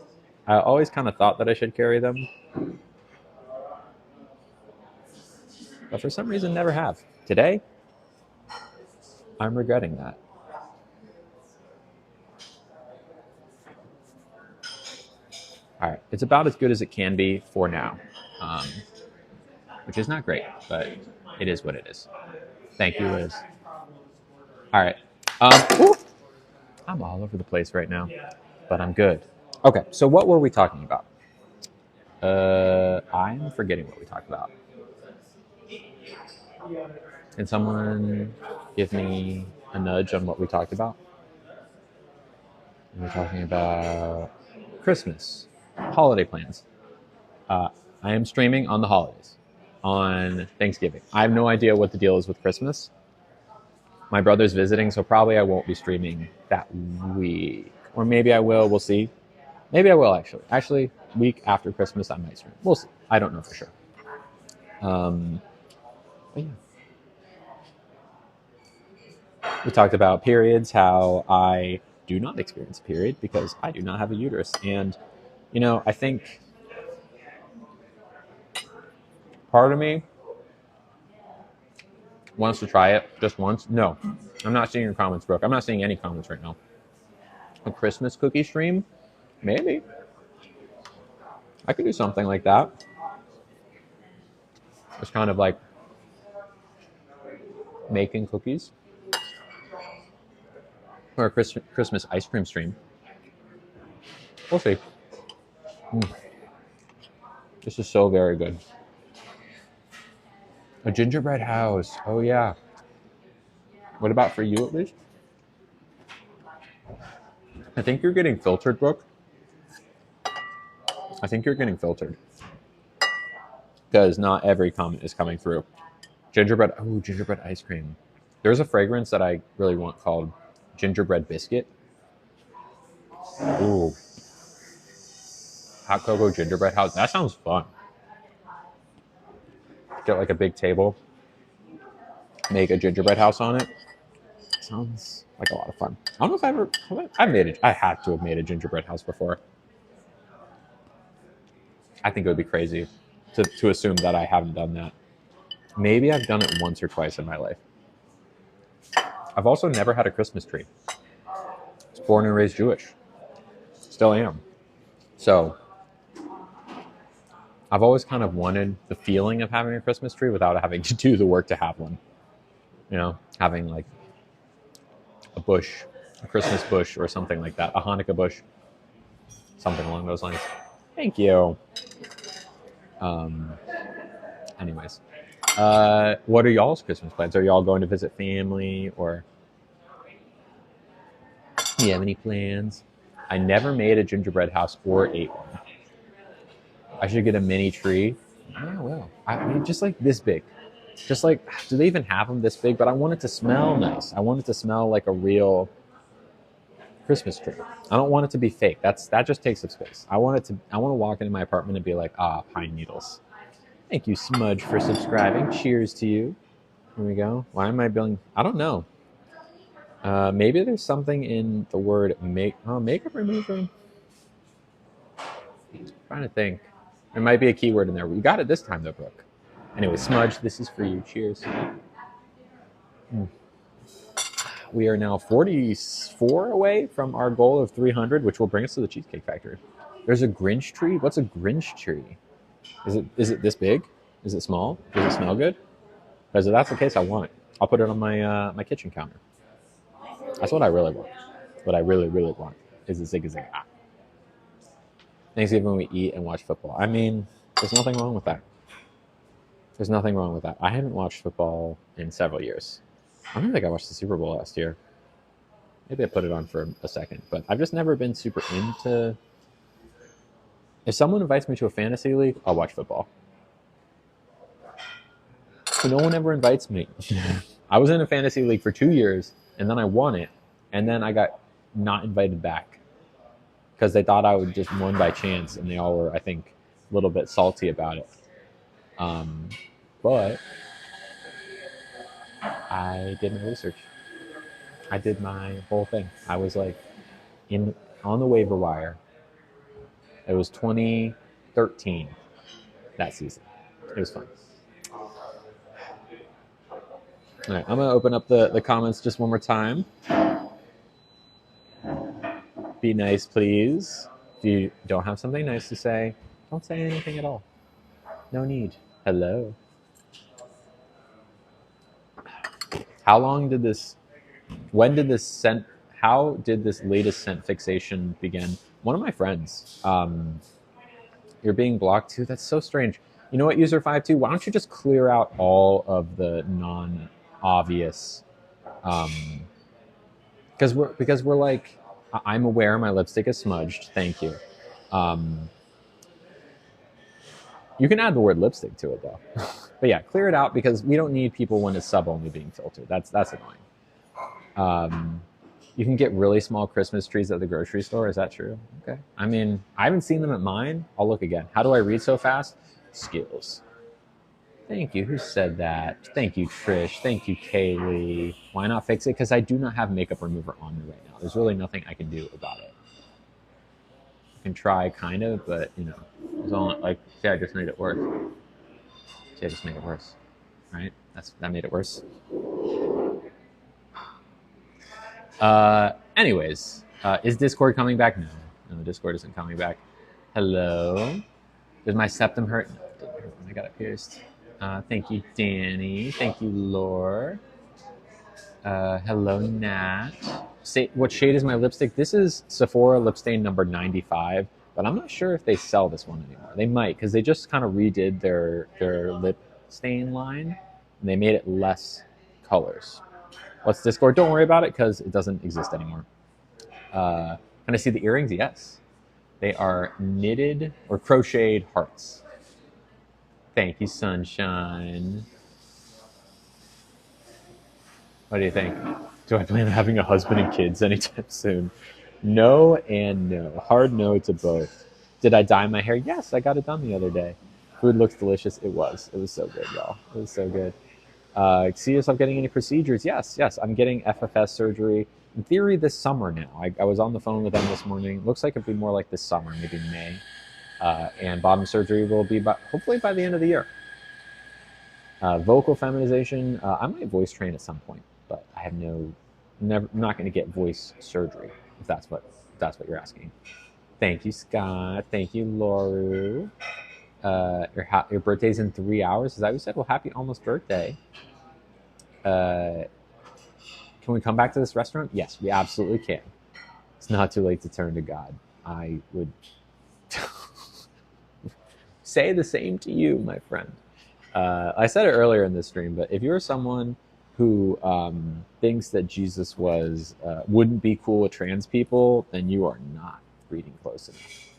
always kind of thought that I should carry them, but for some reason never have. Today, I'm regretting that. All right, it's about as good as it can be for now, which is not great, but it is what it is. Thank you, Liz. All right. I'm all over the place right now, but I'm good. Okay, so what were we talking about? I'm forgetting what we talked about. Can someone give me a nudge on what we talked about? We're talking about Christmas, holiday plans. I am streaming on the holidays, on Thanksgiving. I have no idea what the deal is with Christmas. My brother's visiting, so probably I won't be streaming that week. Or maybe I will. We'll see. Maybe I will, actually. Actually, week after Christmas, I might stream. We'll see. I don't know for sure. But yeah. We talked about periods, how I do not experience a period because I do not have a uterus. And, you know, I think part of me wants to try it just once. No, I'm not seeing your comments, Brooke. I'm not seeing any comments right now. A Christmas cookie stream? Maybe. I could do something like that. It's kind of like making cookies. Or a Christmas ice cream stream. We'll see. This is so very good. A gingerbread house. Oh, yeah. What about for you, at least? I think you're getting filtered, Brooke. I think you're getting filtered. Because not every comment is coming through. Gingerbread. Oh, gingerbread ice cream. There's a fragrance that I really want called gingerbread biscuit. Ooh. Hot cocoa gingerbread house. That sounds fun. Get like a big table. Make a gingerbread house on it. Sounds like a lot of fun. I don't know if I ever. I had to have made a gingerbread house before. I think it would be crazy to assume that I haven't done that. Maybe I've done it once or twice in my life. I've also never had a Christmas tree. I was born and raised Jewish. Still am. So I've always kind of wanted the feeling of having a Christmas tree without having to do the work to have one. You know, having like a bush, a Christmas bush or something like that, a Hanukkah bush, something along those lines. Thank you. Anyways, what are y'all's Christmas plans? Are y'all going to visit family, or do you have any plans? I never made a gingerbread house or ate one. I should get a mini tree. Yeah, well, I mean, just like this big. Just like, do they even have them this big? But I want it to smell nice. I want it to smell like a real Christmas tree. I don't want it to be fake. That just takes up space. I want to walk into my apartment and be like, pine needles. Thank you, Smudge, for subscribing. Cheers to you. Here we go. Why am I building? I don't know. Maybe there's something in the word makeup remover. I'm trying to think. There might be a keyword in there. We got it this time, though, Brooke. Anyway, Smudge, this is for you. Cheers. We are now 44 away from our goal of 300, which will bring us to the Cheesecake Factory. There's a Grinch tree. What's a Grinch tree? Is it this big? Is it small? Does it smell good? Because if that's the case, I want it. I'll put it on my my kitchen counter. That's what I really want. What I really, really want is a zig-a-zig. Thanksgiving we eat and watch football. I mean, there's nothing wrong with that. There's nothing wrong with that. I haven't watched football in several years. I don't think I watched the Super Bowl last year. Maybe I put it on for a second, but I've just never been super into. If someone invites me to a fantasy league, I'll watch football. But no one ever invites me. I was in a fantasy league for 2 years, and then I won it, and then I got not invited back because they thought I would just won by chance, and they all were, I think, a little bit salty about it. But I did my research. I did my whole thing. I was like on the waiver wire. It was 2013, that season. It was fun. All right, I'm going to open up the comments just one more time. Be nice, please. If you don't have something nice to say, don't say anything at all. No need. Hello. How did this latest scent fixation begin? One of my friends, You're being blocked too? That's so strange. You know what, user 52? Why don't you just clear out all of the non-obvious because we're like, I'm aware my lipstick is smudged. Thank you. You can add the word lipstick to it though. But yeah, clear it out because we don't need people when it's sub only being filtered. That's annoying. You can get really small Christmas trees at the grocery store. Is that true? Okay. I mean, I haven't seen them at mine. I'll look again. How do I read so fast? Skills. Thank you. Who said that? Thank you, Trish. Thank you, Kaylee. Why not fix it? Because I do not have makeup remover on me right now. There's really nothing I can do about it. I can try, kind of, but you know, it's all like. See, I just made it worse. See, I just made it worse. Right? That made it worse. Anyways, is Discord coming back? No, Discord isn't coming back. Hello. Did my septum hurt? No, it didn't hurt when I got it pierced. Thank you, Danny. Thank you, Lore. Hello, Nat. Say, what shade is my lipstick? This is Sephora lip stain number 95, but I'm not sure if they sell this one anymore. They might, because they just kind of redid their lip stain line, and they made it less colors. What's Discord? Don't worry about it, because it doesn't exist anymore. Can I see the earrings? Yes. They are knitted or crocheted hearts. Thank you, Sunshine. What do you think? Do I plan on having a husband and kids anytime soon? No and no. Hard no to both. Did I dye my hair? Yes, I got it done the other day. Food looks delicious. It was. It was so good, y'all. It was so good. See yourself getting any procedures? Yes. I'm getting FFS surgery. In theory, this summer now. I was on the phone with them this morning. Looks like it'll be more like this summer, maybe May. And bottom surgery will be hopefully by the end of the year. Vocal feminization. I might voice train at some point, but I have I'm not going to get voice surgery if that's what you're asking. Thank you, Scott. Thank you, Lauru. Your birthday's in 3 hours. Is that what you said? Well, happy almost birthday. Can we come back to this restaurant? Yes, we absolutely can. It's not too late to turn to God. I would say the same to you, my friend. I said it earlier in this stream, but if you're someone who thinks that Jesus wouldn't be cool with trans people, then you are not reading close enough.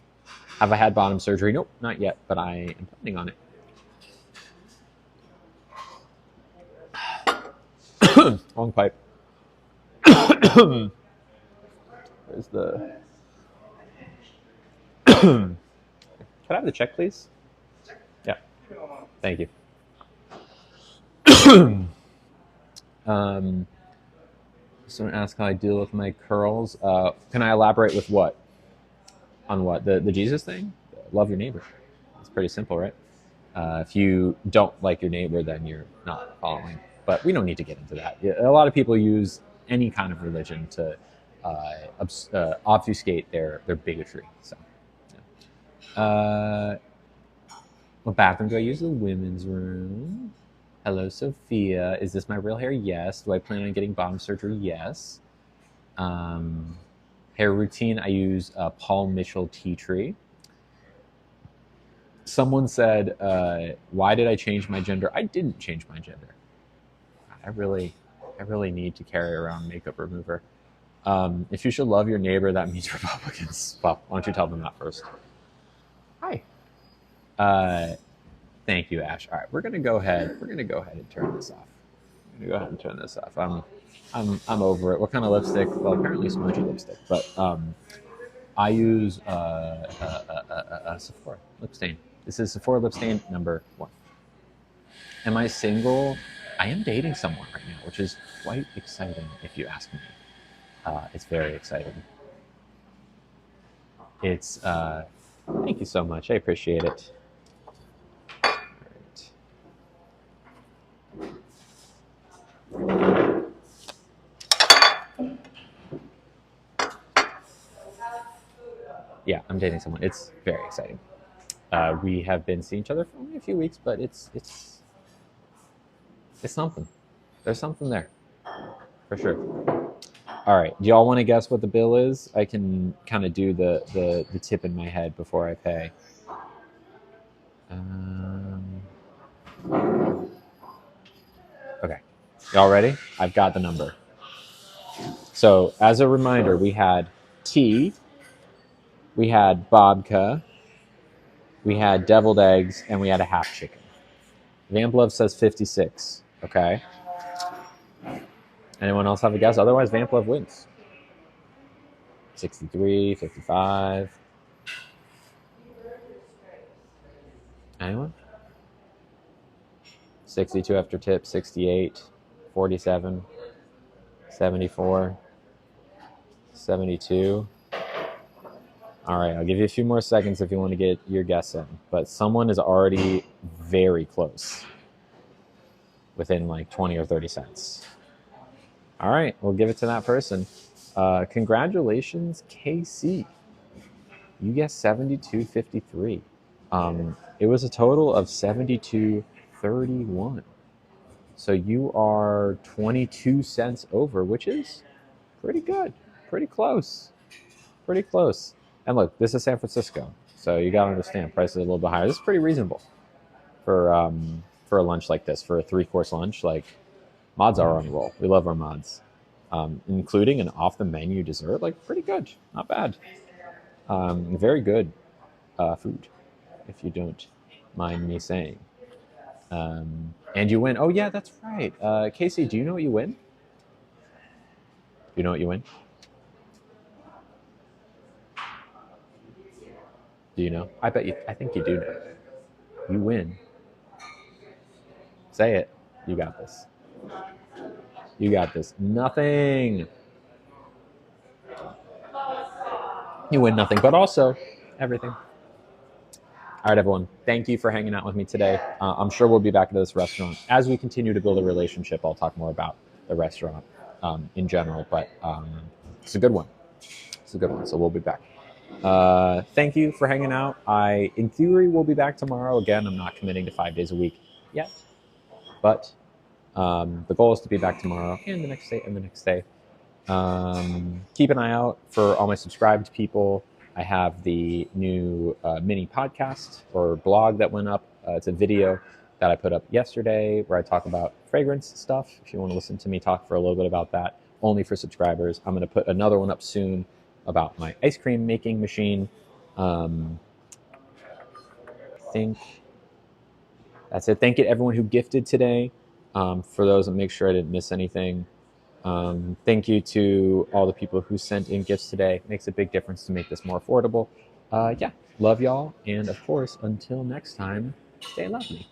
Have I had bottom surgery? Nope, not yet, but I am planning on it. Wrong pipe. Where's the... Can I have the check, please? Yeah. Thank you. Someone asked how I deal with my curls. Can I elaborate with what? On what? The Jesus thing? Love your neighbor. It's pretty simple, right? If you don't like your neighbor, then you're not following. But we don't need to get into that. A lot of people use any kind of religion to obfuscate their bigotry. So, yeah. What bathroom do I use? The women's room. Hello, Sophia. Is this my real hair? Yes. Do I plan on getting bottom surgery? Yes. Hair routine, I use Paul Mitchell tea tree. Someone said, why did I change my gender? I didn't change my gender. I really need to carry around makeup remover. If you should love your neighbor, that means Republicans. Well, why don't you tell them that first? Hi. Thank you, Ash. All right, we're gonna go ahead and turn this off. I'm over it. What kind of lipstick? Well, apparently smudgy lipstick, but I use Sephora lip stain. This is Sephora lip stain number 1. Am I single? I am dating someone right now, which is quite exciting if you ask me. It's very exciting. It's thank you so much. I appreciate it. All right. Yeah, I'm dating someone. It's very exciting. We have been seeing each other for only a few weeks, but it's something. There's something there, for sure. All right, do y'all want to guess what the bill is? I can kind of do the tip in my head before I pay. Okay. Y'all ready? I've got the number. So, as a reminder, we had tea, we had babka, we had deviled eggs, and we had a half chicken. Vamplov says 56. Okay. Anyone else have a guess? Otherwise, Vamplov wins. 63, 55. Anyone? 62 after tip, 68, 47, 74, 72. All right, I'll give you a few more seconds if you want to get your guess in. But someone is already very close, within like 20 or 30 cents. All right, we'll give it to that person. Congratulations, KC. You guessed 72.53. It was a total of 72.31. So you are 22 cents over, which is pretty good. Pretty close. Pretty close. And look, this is San Francisco. So you got to understand, prices are a little bit higher. This is pretty reasonable for a lunch like this, for a 3-course lunch. Like, mods are on the roll. We love our mods. Including an off-the-menu dessert. Like, pretty good. Not bad. Very good food, if you don't mind me saying. And you win. Oh, yeah, that's right. Casey, do you know what you win? Do you know what you win? Do you know? I think you do know. You win. Say it. You got this. You got this. Nothing. You win nothing, but also everything. All right, everyone. Thank you for hanging out with me today. I'm sure we'll be back at this restaurant. As we continue to build a relationship, I'll talk more about the restaurant in general, but it's a good one. It's a good one, so we'll be back. Thank you for hanging out. In theory, will be back tomorrow. Again, I'm not committing to 5 days a week yet, but the goal is to be back tomorrow and the next day and the next day. Keep an eye out for all my subscribed people. I have the new mini podcast or blog that went up. It's a video that I put up yesterday where I talk about fragrance stuff. If you want to listen to me talk for a little bit about that, only for subscribers. I'm going to put another one up soon about my ice cream making machine. I think that's it. Thank you to everyone who gifted today. For those, and make sure I didn't miss anything. Thank you to all the people who sent in gifts today. It makes a big difference to make this more affordable. Yeah, love y'all. And of course, until next time, stay lovely.